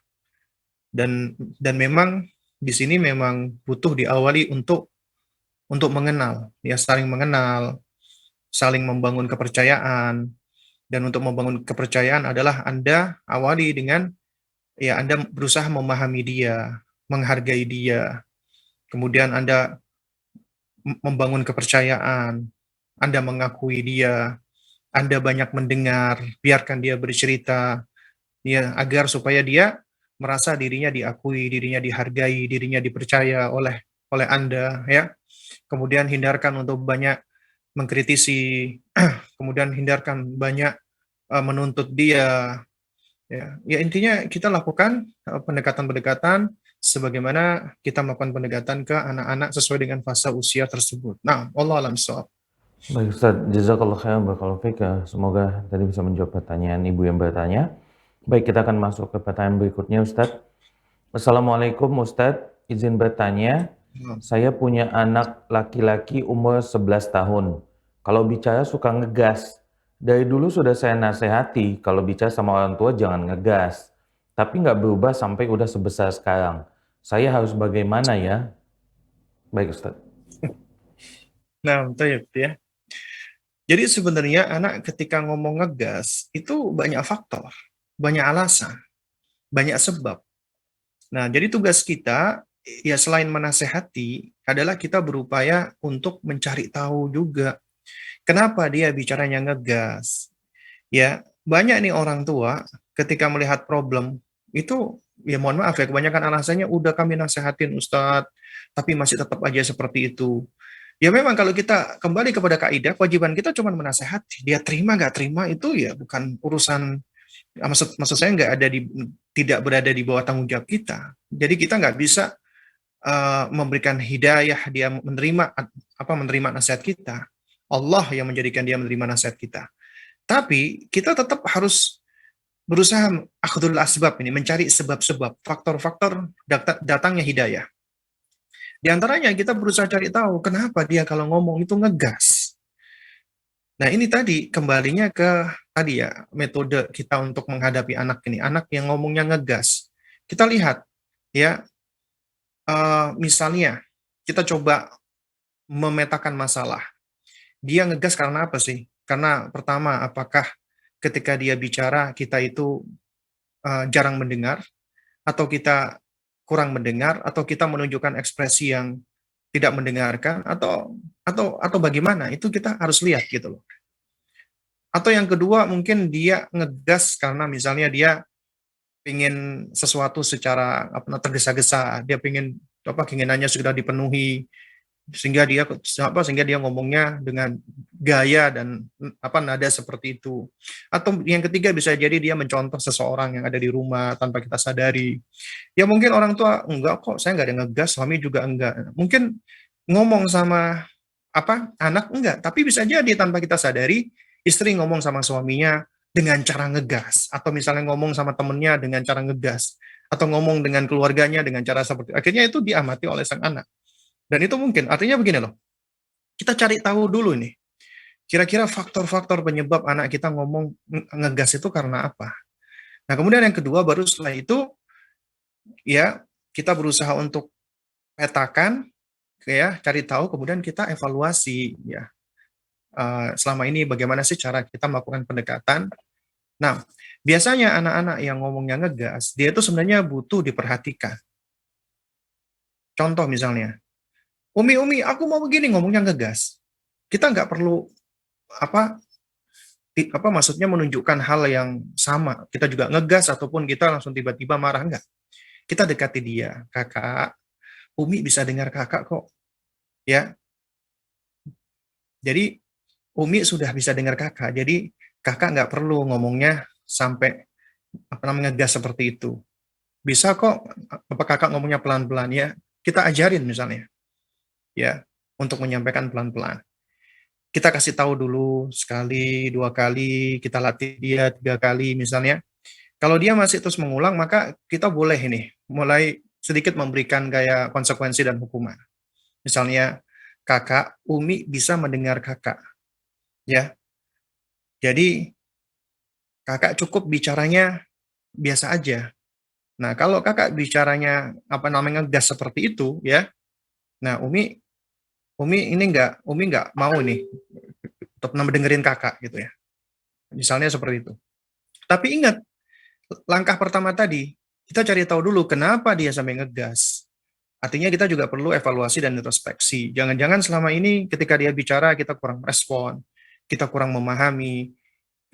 dan memang di sini memang butuh diawali untuk mengenal ya, saling mengenal, saling membangun kepercayaan. Dan untuk membangun kepercayaan adalah Anda awali dengan ya, Anda berusaha memahami dia, menghargai dia, kemudian Anda membangun kepercayaan, Anda mengakui dia, Anda banyak mendengar, biarkan dia bercerita, ya, agar supaya dia merasa dirinya diakui, dirinya dihargai, dirinya dipercaya oleh oleh Anda, ya. Kemudian hindarkan untuk banyak mengkritisi, kemudian hindarkan banyak menuntut dia, ya. Ya intinya kita lakukan pendekatan-pendekatan sebagaimana kita melakukan pendekatan ke anak-anak sesuai dengan fase usia tersebut. Nah, wallahu a'lam bishawab. Baik Ustaz, jazakallah khairan barakallahu fiik. Semoga tadi bisa menjawab pertanyaan Ibu yang bertanya. Baik, kita akan masuk ke pertanyaan berikutnya Ustaz. Assalamualaikum Ustaz, izin bertanya. Saya punya anak laki-laki umur 11 tahun. Kalau bicara suka ngegas. Dari dulu sudah saya nasihati, kalau bicara sama orang tua jangan ngegas. Tapi nggak berubah sampai udah sebesar sekarang. Saya harus bagaimana ya? Baik Ustaz. Nah, betul ya. Jadi sebenarnya anak ketika ngomong ngegas itu banyak faktor, banyak alasan, banyak sebab. Nah, jadi tugas kita ya selain menasehati adalah kita berupaya untuk mencari tahu juga kenapa dia bicaranya ngegas. Ya, banyak nih orang tua ketika melihat problem itu ya mohon maaf ya, kebanyakan alasannya udah kami nasehatin Ustadz, tapi masih tetap aja seperti itu. Ya memang kalau kita kembali kepada kaidah, kewajiban kita cuma menasehati. Dia terima nggak terima itu ya bukan urusan, maksud maksud saya nggak ada di, tidak berada di bawah tanggung jawab kita. Jadi kita nggak bisa memberikan hidayah dia menerima nasihat kita. Allah yang menjadikan dia menerima nasihat kita. Tapi kita tetap harus berusaha akhdul asbab ini, mencari sebab-sebab, faktor-faktor datangnya hidayah. Di antaranya kita berusaha cari tahu kenapa dia kalau ngomong itu ngegas. Nah, ini tadi kembalinya ke tadi ya, metode kita untuk menghadapi anak ini, anak yang ngomongnya ngegas. Kita lihat ya, misalnya kita coba memetakan masalah. Dia ngegas karena apa sih? Karena pertama, apakah ketika dia bicara kita itu jarang mendengar, atau kita kurang mendengar, atau kita menunjukkan ekspresi yang tidak mendengarkan, atau bagaimana? Itu kita harus lihat gitu loh. Atau yang kedua mungkin dia ngegas karena misalnya dia ingin sesuatu secara tergesa-gesa, dia ingin keinginannya sudah dipenuhi, sehingga dia ngomongnya dengan gaya dan nada seperti itu. Atau yang ketiga bisa jadi dia mencontoh seseorang yang ada di rumah tanpa kita sadari. Ya mungkin orang tua enggak kok, saya enggak ada ngegas, suami juga enggak. Mungkin ngomong sama anak enggak, tapi bisa jadi tanpa kita sadari istri ngomong sama suaminya dengan cara ngegas, atau misalnya ngomong sama temennya dengan cara ngegas, atau ngomong dengan keluarganya dengan cara seperti akhirnya itu diamati oleh sang anak. Dan itu mungkin, artinya begini loh, kita cari tahu dulu nih, kira-kira faktor-faktor penyebab anak kita ngomong ngegas itu karena apa. Nah kemudian yang kedua, baru setelah itu, ya kita berusaha untuk petakan, ya cari tahu, kemudian kita evaluasi, ya selama ini bagaimana sih cara kita melakukan pendekatan. Nah, biasanya anak-anak yang ngomongnya ngegas, dia itu sebenarnya butuh diperhatikan. Contoh misalnya, Umi, aku mau begini, ngomongnya ngegas. Kita nggak perlu apa apa maksudnya menunjukkan hal yang sama. Kita juga ngegas ataupun kita langsung tiba-tiba marah, enggak. Kita dekati dia, kakak, Umi bisa dengar kakak kok, ya. Jadi Umi sudah bisa dengar kakak, jadi kakak nggak perlu ngomongnya sampai apa namanya ngegas seperti itu. Bisa kok, apa kakak ngomongnya pelan-pelan ya. Kita ajarin misalnya, ya, untuk menyampaikan pelan-pelan. Kita kasih tahu dulu sekali, dua kali, kita latih dia tiga kali misalnya. Kalau dia masih terus mengulang, maka kita boleh ini mulai sedikit memberikan gaya konsekuensi dan hukuman. Misalnya, kakak, Umi bisa mendengar kakak, ya. Jadi kakak cukup bicaranya biasa aja. Nah, kalau kakak bicaranya apa namanya gas seperti itu, ya. Nah, Umi nggak mau nih untuk dengerin kakak gitu ya. Misalnya seperti itu. Tapi ingat, langkah pertama tadi, kita cari tahu dulu kenapa dia sampai ngegas. Artinya kita juga perlu evaluasi dan introspeksi. Jangan-jangan selama ini ketika dia bicara kita kurang respon, kita kurang memahami,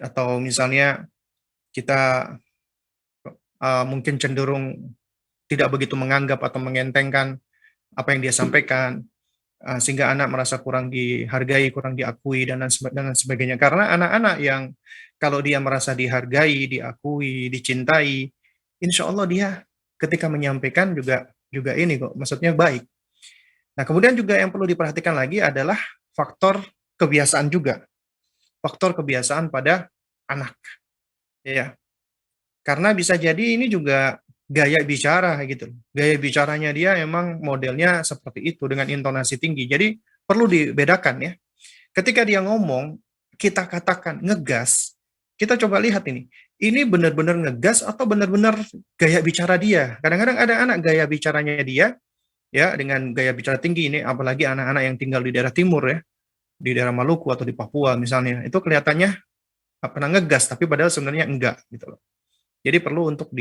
atau misalnya kita mungkin cenderung tidak begitu menganggap atau mengentengkan apa yang dia sampaikan, sehingga anak merasa kurang dihargai, kurang diakui, dan sebagainya. Karena anak-anak yang kalau dia merasa dihargai, diakui, dicintai, insya Allah dia ketika menyampaikan juga ini kok, maksudnya baik. Nah, kemudian juga yang perlu diperhatikan lagi adalah faktor kebiasaan juga, faktor kebiasaan pada anak, ya. Karena bisa jadi ini juga gaya bicara gitu. Gaya bicaranya dia emang modelnya seperti itu dengan intonasi tinggi. Jadi perlu dibedakan ya. Ketika dia ngomong, kita katakan ngegas, kita coba lihat ini. Ini benar-benar ngegas atau benar-benar gaya bicara dia. Kadang-kadang ada anak gaya bicaranya dia ya dengan gaya bicara tinggi ini, apalagi anak-anak yang tinggal di daerah timur ya, di daerah Maluku atau di Papua misalnya. Itu kelihatannya apa ngegas tapi padahal sebenarnya enggak gitu loh. Jadi perlu untuk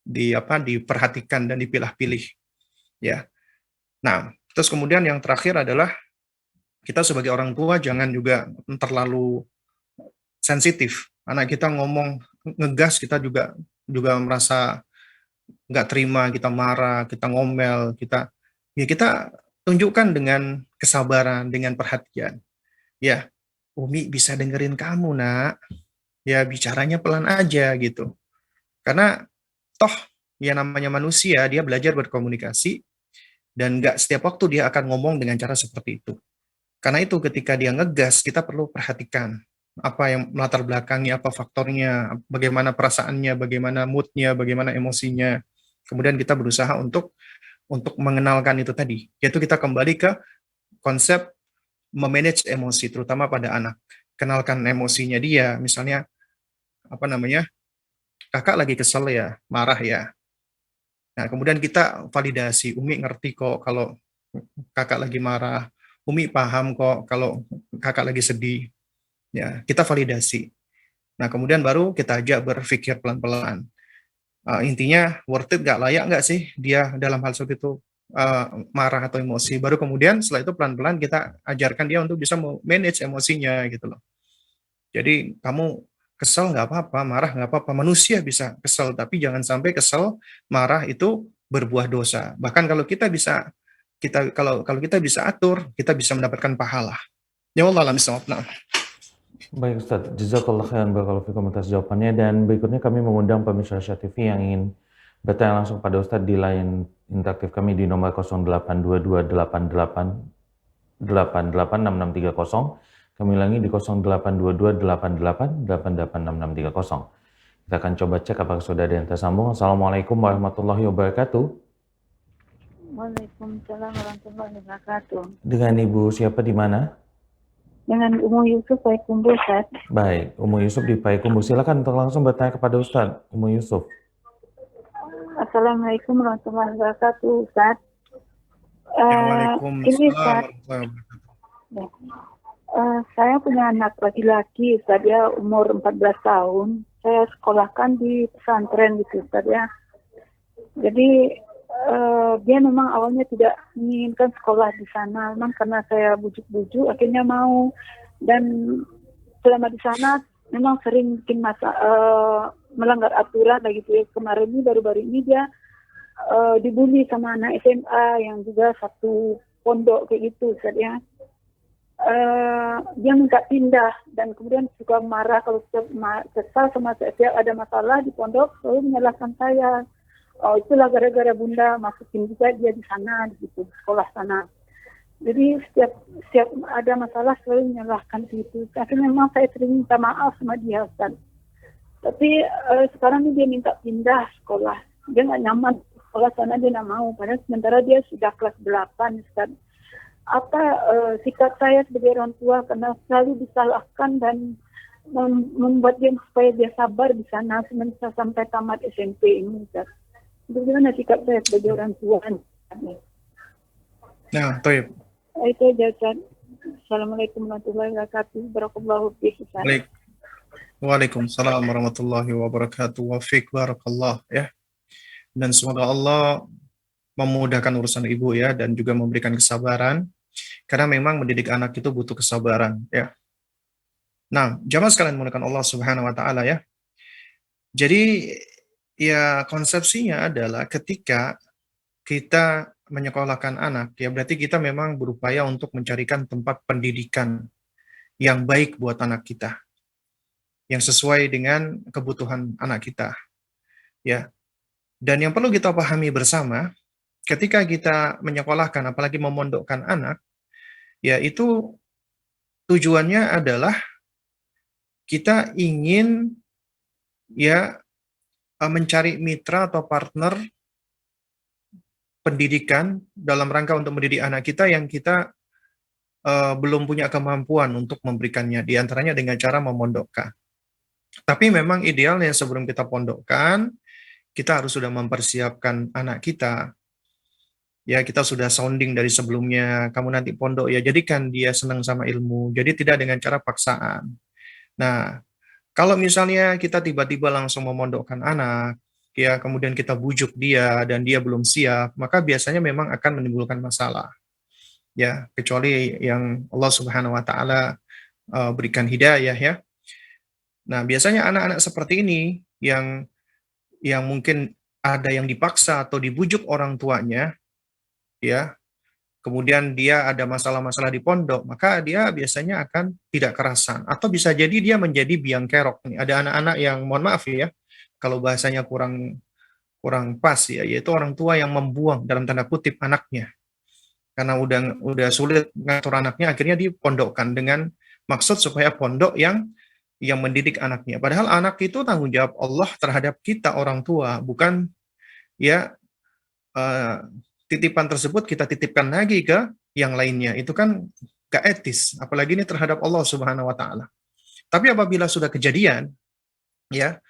diperhatikan dan dipilah-pilih ya. Nah, terus kemudian yang terakhir adalah kita sebagai orang tua jangan juga terlalu sensitif. Anak kita ngomong ngegas kita juga juga merasa nggak terima, kita marah, kita ngomel, kita tunjukkan dengan kesabaran, dengan perhatian. Ya, Umi bisa dengerin kamu, Nak. Ya, bicaranya pelan aja gitu. Karena toh ya namanya manusia, dia belajar berkomunikasi dan nggak setiap waktu dia akan ngomong dengan cara seperti itu. Karena itu ketika dia ngegas, kita perlu perhatikan apa yang melatar belakangnya, apa faktornya, bagaimana perasaannya, bagaimana moodnya, bagaimana emosinya. Kemudian kita berusaha untuk mengenalkan itu tadi, yaitu kita kembali ke konsep memanage emosi, terutama pada anak. Kenalkan emosinya dia, misalnya apa namanya, kakak lagi kesel ya, marah ya. Nah, kemudian kita validasi, Umi ngerti kok kalau kakak lagi marah, Umi paham kok kalau kakak lagi sedih. Ya, kita validasi. Nah, kemudian baru kita ajak berpikir pelan-pelan. Intinya worth it nggak, layak nggak sih dia dalam hal seperti itu marah atau emosi. Baru kemudian setelah itu pelan-pelan kita ajarkan dia untuk bisa manage emosinya gitu loh. Jadi kamu kesel nggak apa-apa, marah nggak apa-apa. Manusia bisa kesel, tapi jangan sampai kesel, marah itu berbuah dosa. Bahkan kalau kita bisa kalau kita bisa atur, kita bisa mendapatkan pahala. Ya Allah alam bisawab. Nah. Baik Ustadz, jazakallah khairan barakallahu fikum atas jawabannya, dan berikutnya kami mengundang pemirsa Asia TV yang ingin bertanya langsung pada Ustadz di line interaktif kami di nomor 082288886630. Kami ulangi di 082288886630. Kita akan coba cek apakah sudah ada yang tersambung. Assalamualaikum warahmatullahi wabarakatuh. Waalaikumsalam warahmatullahi wabarakatuh. Dengan Ibu siapa di mana? Dengan Umu Yusuf Payakumbuh, Ustaz. Baik, Umu Yusuf di Payakumbuh. Silakan untuk langsung bertanya kepada Ustadz, Umu Yusuf. Assalamualaikum warahmatullahi wabarakatuh, Ustaz. Waalaikumsalam Ini Ustaz, saya punya anak laki-laki, Ustaz, dia umur 14 tahun. Saya sekolahkan di pesantren gitu, Ustaz ya. Jadi dia memang awalnya tidak menginginkan sekolah di sana, memang karena saya bujuk-bujuk akhirnya mau, dan selama di sana memang sering bikin melanggar aturan begitu ya. Kemarin ini baru-baru ini dia dibully sama anak SMA yang juga satu pondok kayak gitu Ustaz ya. Dia minta pindah dan kemudian suka marah kalau kesal sama setiap ada masalah di pondok selalu menyalahkan saya. Oh, itulah gara-gara bunda masukin juga dia di sana, di situ sekolah sana. Jadi setiap ada masalah selalu menyalahkan gitu. Tapi memang saya sering minta maaf sama dia, Ustaz. Tapi sekarang ini dia minta pindah sekolah. Dia nggak nyaman sekolah sana, dia nggak mau. Padahal sementara dia sudah kelas 8, Ustaz. Apa sikap saya sebagai orang tua karena selalu disalahkan dan membuat dia supaya dia sabar di sana sampai tamat SMP ini, Ustaz. Bagaimana sikap saya sebagai orang tua? Nah, toib. Itu aja, Ustaz. Assalamualaikum warahmatullahi wabarakatuh. Barakallahu fiik, Ustaz. Waalaikumsalam warahmatullahi wabarakatuh. Wa fiik barakallah ya. Dan semoga Allah memudahkan urusan ibu ya, dan juga memberikan kesabaran. Karena memang mendidik anak itu butuh kesabaran ya. Nah, jamaah sekalian menggunakan Allah Subhanahu wa taala ya. Jadi ya konsepsinya adalah ketika kita menyekolahkan anak, ya berarti kita memang berupaya untuk mencarikan tempat pendidikan yang baik buat anak kita, yang sesuai dengan kebutuhan anak kita, ya. Dan yang perlu kita pahami bersama, ketika kita menyekolahkan, apalagi memondokkan anak, ya itu tujuannya adalah kita ingin ya mencari mitra atau partner pendidikan dalam rangka untuk mendidik anak kita yang kita belum punya kemampuan untuk memberikannya, diantaranya dengan cara memondokkan. Tapi memang idealnya sebelum kita pondokkan, kita harus sudah mempersiapkan anak kita. Ya, kita sudah sounding dari sebelumnya, kamu nanti pondok ya, jadikan dia senang sama ilmu. Jadi tidak dengan cara paksaan. Nah, kalau misalnya kita tiba-tiba langsung memondokkan anak, ya kemudian kita bujuk dia dan dia belum siap, maka biasanya memang akan menimbulkan masalah. Ya, kecuali yang Allah Subhanahu wa taala berikan hidayah ya. Nah, biasanya anak-anak seperti ini yang mungkin ada yang dipaksa atau dibujuk orang tuanya, ya. Kemudian dia ada masalah-masalah di pondok, maka dia biasanya akan tidak kerasan. Atau bisa jadi dia menjadi biang kerok. Ada anak-anak yang, mohon maaf ya, kalau bahasanya kurang pas ya, yaitu orang tua yang membuang dalam tanda kutip anaknya. Karena udah sulit ngatur anaknya, akhirnya dipondokkan dengan maksud supaya pondok yang mendidik anaknya. Padahal anak itu tanggung jawab Allah terhadap kita orang tua, bukan ya titipan tersebut kita titipkan lagi ke yang lainnya. Itu kan gak etis, apalagi ini terhadap Allah Subhanahu wa taala. Tapi apabila sudah kejadian ya,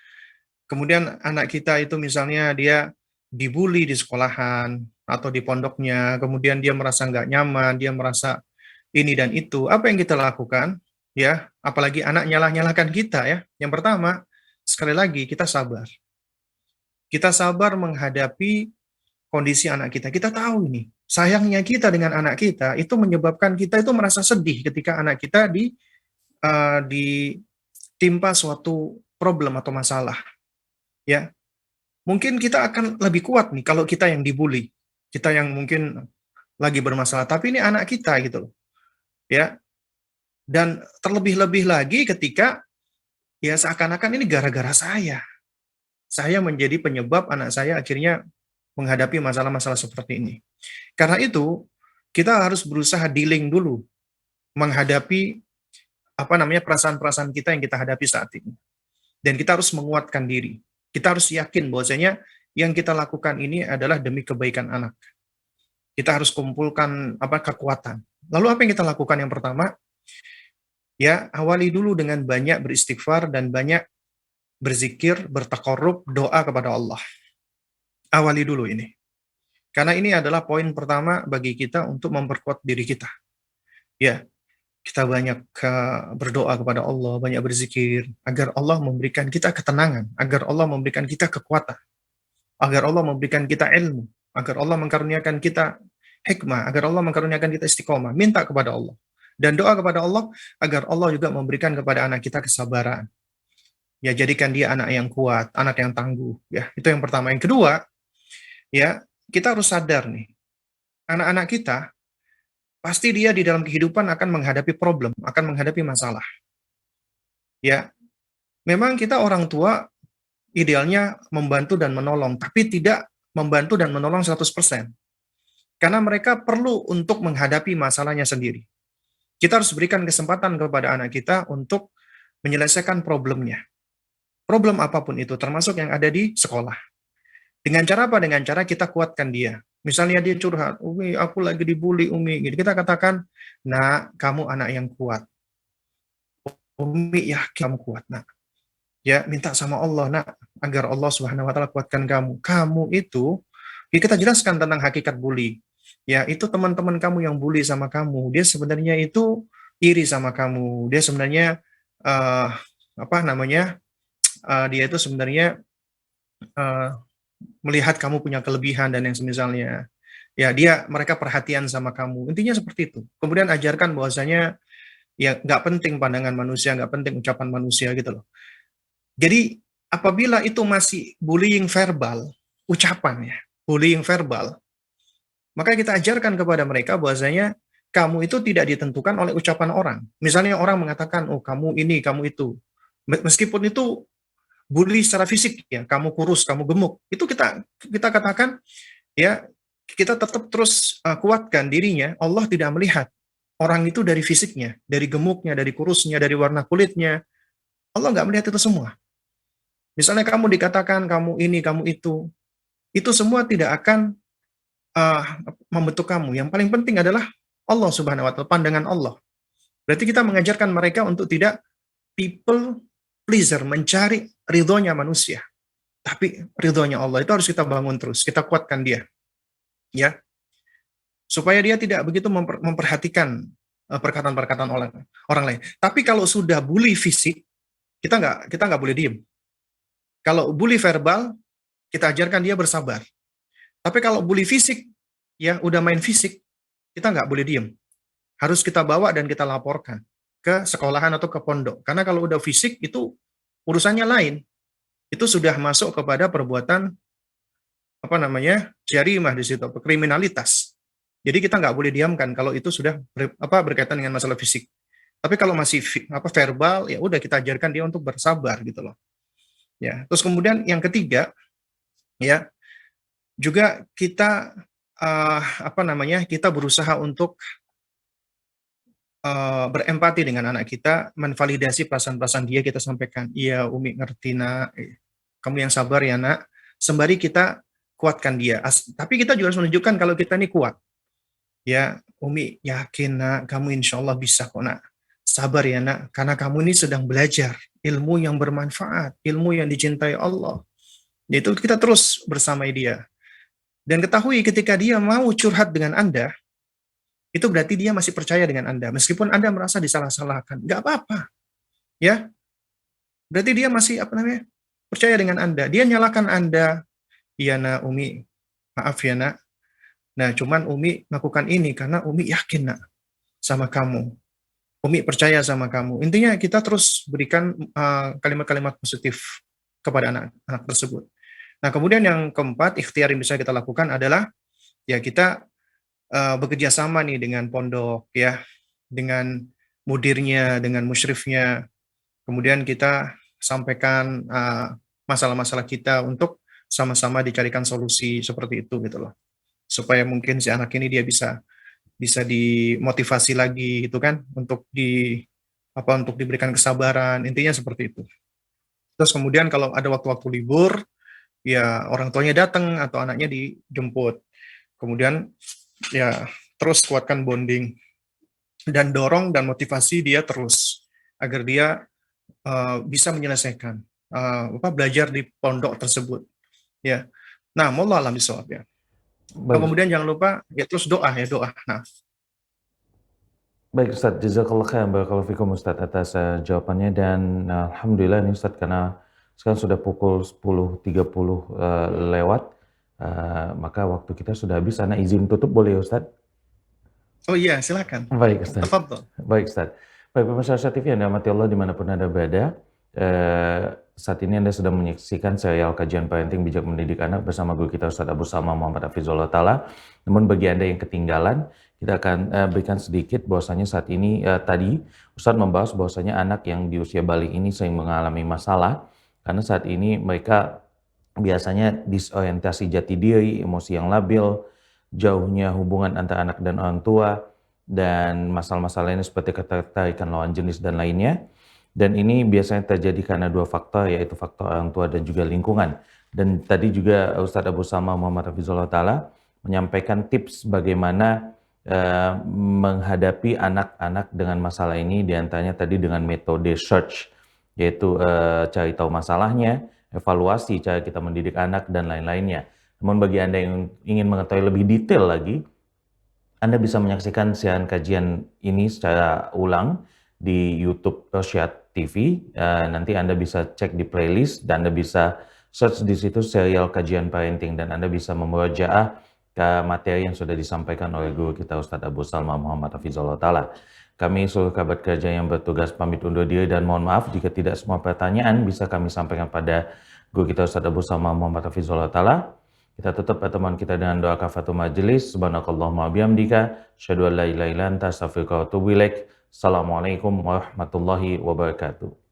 kemudian anak kita itu misalnya dia dibully di sekolahan atau di pondoknya, kemudian dia merasa nggak nyaman, dia merasa ini dan itu, apa yang kita lakukan? Ya, apalagi anak nyalahkan kita ya. Yang pertama, sekali lagi kita sabar. Kita sabar menghadapi kondisi anak kita. Kita tahu ini, sayangnya kita dengan anak kita itu menyebabkan kita itu merasa sedih ketika anak kita ditimpa suatu problem atau masalah. Ya, mungkin kita akan lebih kuat nih kalau kita yang dibully, kita yang mungkin lagi bermasalah, tapi ini anak kita gitu loh. Ya. Dan terlebih-lebih lagi ketika ya seakan-akan ini gara-gara saya. Saya menjadi penyebab anak saya akhirnya menghadapi masalah-masalah seperti ini. Karena itu, kita harus berusaha dealing dulu menghadapi perasaan-perasaan kita yang kita hadapi saat ini. Dan kita harus menguatkan diri. Kita harus yakin bahwasanya yang kita lakukan ini adalah demi kebaikan anak. Kita harus kumpulkan kekuatan. Lalu apa yang kita lakukan yang pertama? Ya, awali dulu dengan banyak beristighfar dan banyak berzikir, bertakarrub, doa kepada Allah. Awali dulu ini. Karena ini adalah poin pertama bagi kita untuk memperkuat diri kita. Ya, kita banyak berdoa kepada Allah, banyak berzikir, agar Allah memberikan kita ketenangan, agar Allah memberikan kita kekuatan, agar Allah memberikan kita ilmu, agar Allah mengkaruniakan kita hikmah, agar Allah mengkaruniakan kita istiqomah. Minta kepada Allah. Dan doa kepada Allah agar Allah juga memberikan kepada anak kita kesabaran. Ya, jadikan dia anak yang kuat, anak yang tangguh. Ya, itu yang pertama. Yang kedua, ya, kita harus sadar nih, anak-anak kita pasti dia di dalam kehidupan akan menghadapi problem, akan menghadapi masalah. Ya, memang kita orang tua idealnya membantu dan menolong, tapi tidak membantu dan menolong 100%. Karena mereka perlu untuk menghadapi masalahnya sendiri. Kita harus berikan kesempatan kepada anak kita untuk menyelesaikan problemnya. Problem apapun itu, termasuk yang ada di sekolah. Dengan cara apa? Dengan cara kita kuatkan dia. Misalnya dia curhat, Umi, aku lagi dibully, Umi. Gitu. Kita katakan, nak, kamu anak yang kuat. Umi yakin kamu kuat, nak. Ya, minta sama Allah, nak, agar Allah Subhanahu wa taala kuatkan kamu. Kamu itu, ya kita jelaskan tentang hakikat bully. Ya, itu teman-teman kamu yang bully sama kamu. Dia sebenarnya itu iri sama kamu. Dia sebenarnya dia itu sebenarnya melihat kamu punya kelebihan dan yang semisalnya. Ya, mereka perhatian sama kamu. Intinya seperti itu. Kemudian ajarkan bahwasanya ya nggak penting pandangan manusia, nggak penting ucapan manusia gitu loh. Jadi apabila itu masih bullying verbal, ucapan ya, bullying verbal, maka kita ajarkan kepada mereka bahwasanya kamu itu tidak ditentukan oleh ucapan orang. Misalnya orang mengatakan, oh kamu ini, kamu itu. Meskipun itu bully secara fisik ya, kamu kurus, kamu gemuk, itu kita katakan ya, kita tetap terus kuatkan dirinya. Allah tidak melihat orang itu dari fisiknya, dari gemuknya, dari kurusnya, dari warna kulitnya. Allah nggak melihat itu semua. Misalnya kamu dikatakan kamu ini, kamu itu semua tidak akan membentuk kamu. Yang paling penting adalah Allah Subhanahu wa taala, pandangan Allah. Berarti kita mengajarkan mereka untuk tidak people pleaser, mencari ridhonya manusia. Tapi ridhonya Allah itu harus kita bangun terus, kita kuatkan dia. Ya. Supaya dia tidak begitu memperhatikan perkataan-perkataan orang lain. Tapi kalau sudah bully fisik, kita nggak boleh diem. Kalau bully verbal, kita ajarkan dia bersabar. Tapi kalau bully fisik, ya udah main fisik, kita nggak boleh diem. Harus kita bawa dan kita laporkan ke sekolahan atau ke pondok. Karena kalau udah fisik, itu urusannya lain. Itu sudah masuk kepada perbuatan jarimah di situ, kriminalitas. Jadi kita nggak boleh diamkan kalau itu sudah berkaitan dengan masalah fisik. Tapi kalau masih verbal, ya udah kita ajarkan dia untuk bersabar gitu loh. Ya, terus kemudian yang ketiga, ya juga kita kita berusaha untuk berempati dengan anak kita, menvalidasi perasaan-perasaan dia, kita sampaikan, iya Umi ngerti nak, kamu yang sabar ya nak, sembari kita kuatkan dia. Tapi kita juga harus menunjukkan kalau kita ini kuat. Ya Umi yakin nak, kamu insya Allah bisa kok nak, sabar ya nak, karena kamu ini sedang belajar ilmu yang bermanfaat, ilmu yang dicintai Allah. Yaitu kita terus bersama dia. Dan ketahui ketika dia mau curhat dengan Anda, itu berarti dia masih percaya dengan Anda. Meskipun Anda merasa disalah-salahkan, nggak apa-apa. Ya, berarti dia masih percaya dengan Anda. Dia nyalakan Anda, iya nak Umi, maaf ya nak. Nah, cuman Umi melakukan ini karena Umi yakin nak sama kamu. Umi percaya sama kamu. Intinya kita terus berikan kalimat-kalimat positif kepada anak-anak tersebut. Nah, kemudian yang keempat, ikhtiar yang bisa kita lakukan adalah ya kita bekerja sama nih dengan pondok ya, dengan mudirnya, dengan musyrifnya. Kemudian kita sampaikan masalah-masalah kita untuk sama-sama dicarikan solusi seperti itu gitu loh. Supaya mungkin si anak ini dia bisa dimotivasi lagi gitu kan, untuk diberikan kesabaran, intinya seperti itu. Terus kemudian kalau ada waktu-waktu libur, ya orang tuanya datang atau anaknya dijemput. Kemudian ya terus kuatkan bonding dan dorong dan motivasi dia terus agar dia bisa menyelesaikan belajar di pondok tersebut. Ya. Nah, wallahu a'lam bishawab ya. Kemudian jangan lupa ya terus doa. Nah. Baik Ustadz, jazakallah khairan barakallahu fikum Ustadz atas jawabannya, dan alhamdulillah ini Ustadz karena sekarang sudah pukul 10.30 lewat, Maka waktu kita sudah habis, Ana izin tutup boleh ya Ustadz? Oh iya, silakan. Baik Ustadz. Tafadhol. Baik Ustadz. Baik pemirsa Asia TV yang dirahmati Allah dimanapun Anda berada. Saat ini Anda sedang menyaksikan serial kajian parenting bijak mendidik anak bersama guru kita Ustadz Abu Salma Muhammad Hafizullah Ta'ala. Namun bagi Anda yang ketinggalan, kita akan berikan sedikit bahwasanya saat ini tadi Ustadz membahas bahwasanya anak yang di usia balik ini sering mengalami masalah karena saat ini mereka biasanya disorientasi jati diri, emosi yang labil, jauhnya hubungan antara anak dan orang tua, dan masalah-masalah lainnya seperti ketertarikan lawan jenis dan lainnya. Dan ini biasanya terjadi karena dua faktor, yaitu faktor orang tua dan juga lingkungan. Dan tadi juga Ustadz Abu Salma Muhammad Hafizullah Ta'ala menyampaikan tips bagaimana menghadapi anak-anak dengan masalah ini, diantaranya tadi dengan metode search, yaitu cari tahu masalahnya, evaluasi cara kita mendidik anak, dan lain-lainnya. Namun bagi Anda yang ingin mengetahui lebih detail lagi, Anda bisa menyaksikan siaran kajian ini secara ulang di YouTube Rosyad TV. Nanti Anda bisa cek di playlist dan Anda bisa search di situ serial kajian parenting dan Anda bisa memurojaah ke materi yang sudah disampaikan oleh guru kita Ustadz Abu Salma Muhammad Hafizullah Ta'ala. Kami seluruh kerabat kerja yang bertugas pamit undur diri dan mohon maaf jika tidak semua pertanyaan bisa kami sampaikan pada guru kita Ustadz Abu Salma Muhammad Hafizullah Ta'ala. Kita tutup pertemuan kita dengan doa kafatul majelis. Subhanakallahumma bihamdika, asyhadu an la ilaha illa anta, astaghfiruka wa atubu ilaik. Assalamualaikum warahmatullahi wabarakatuh.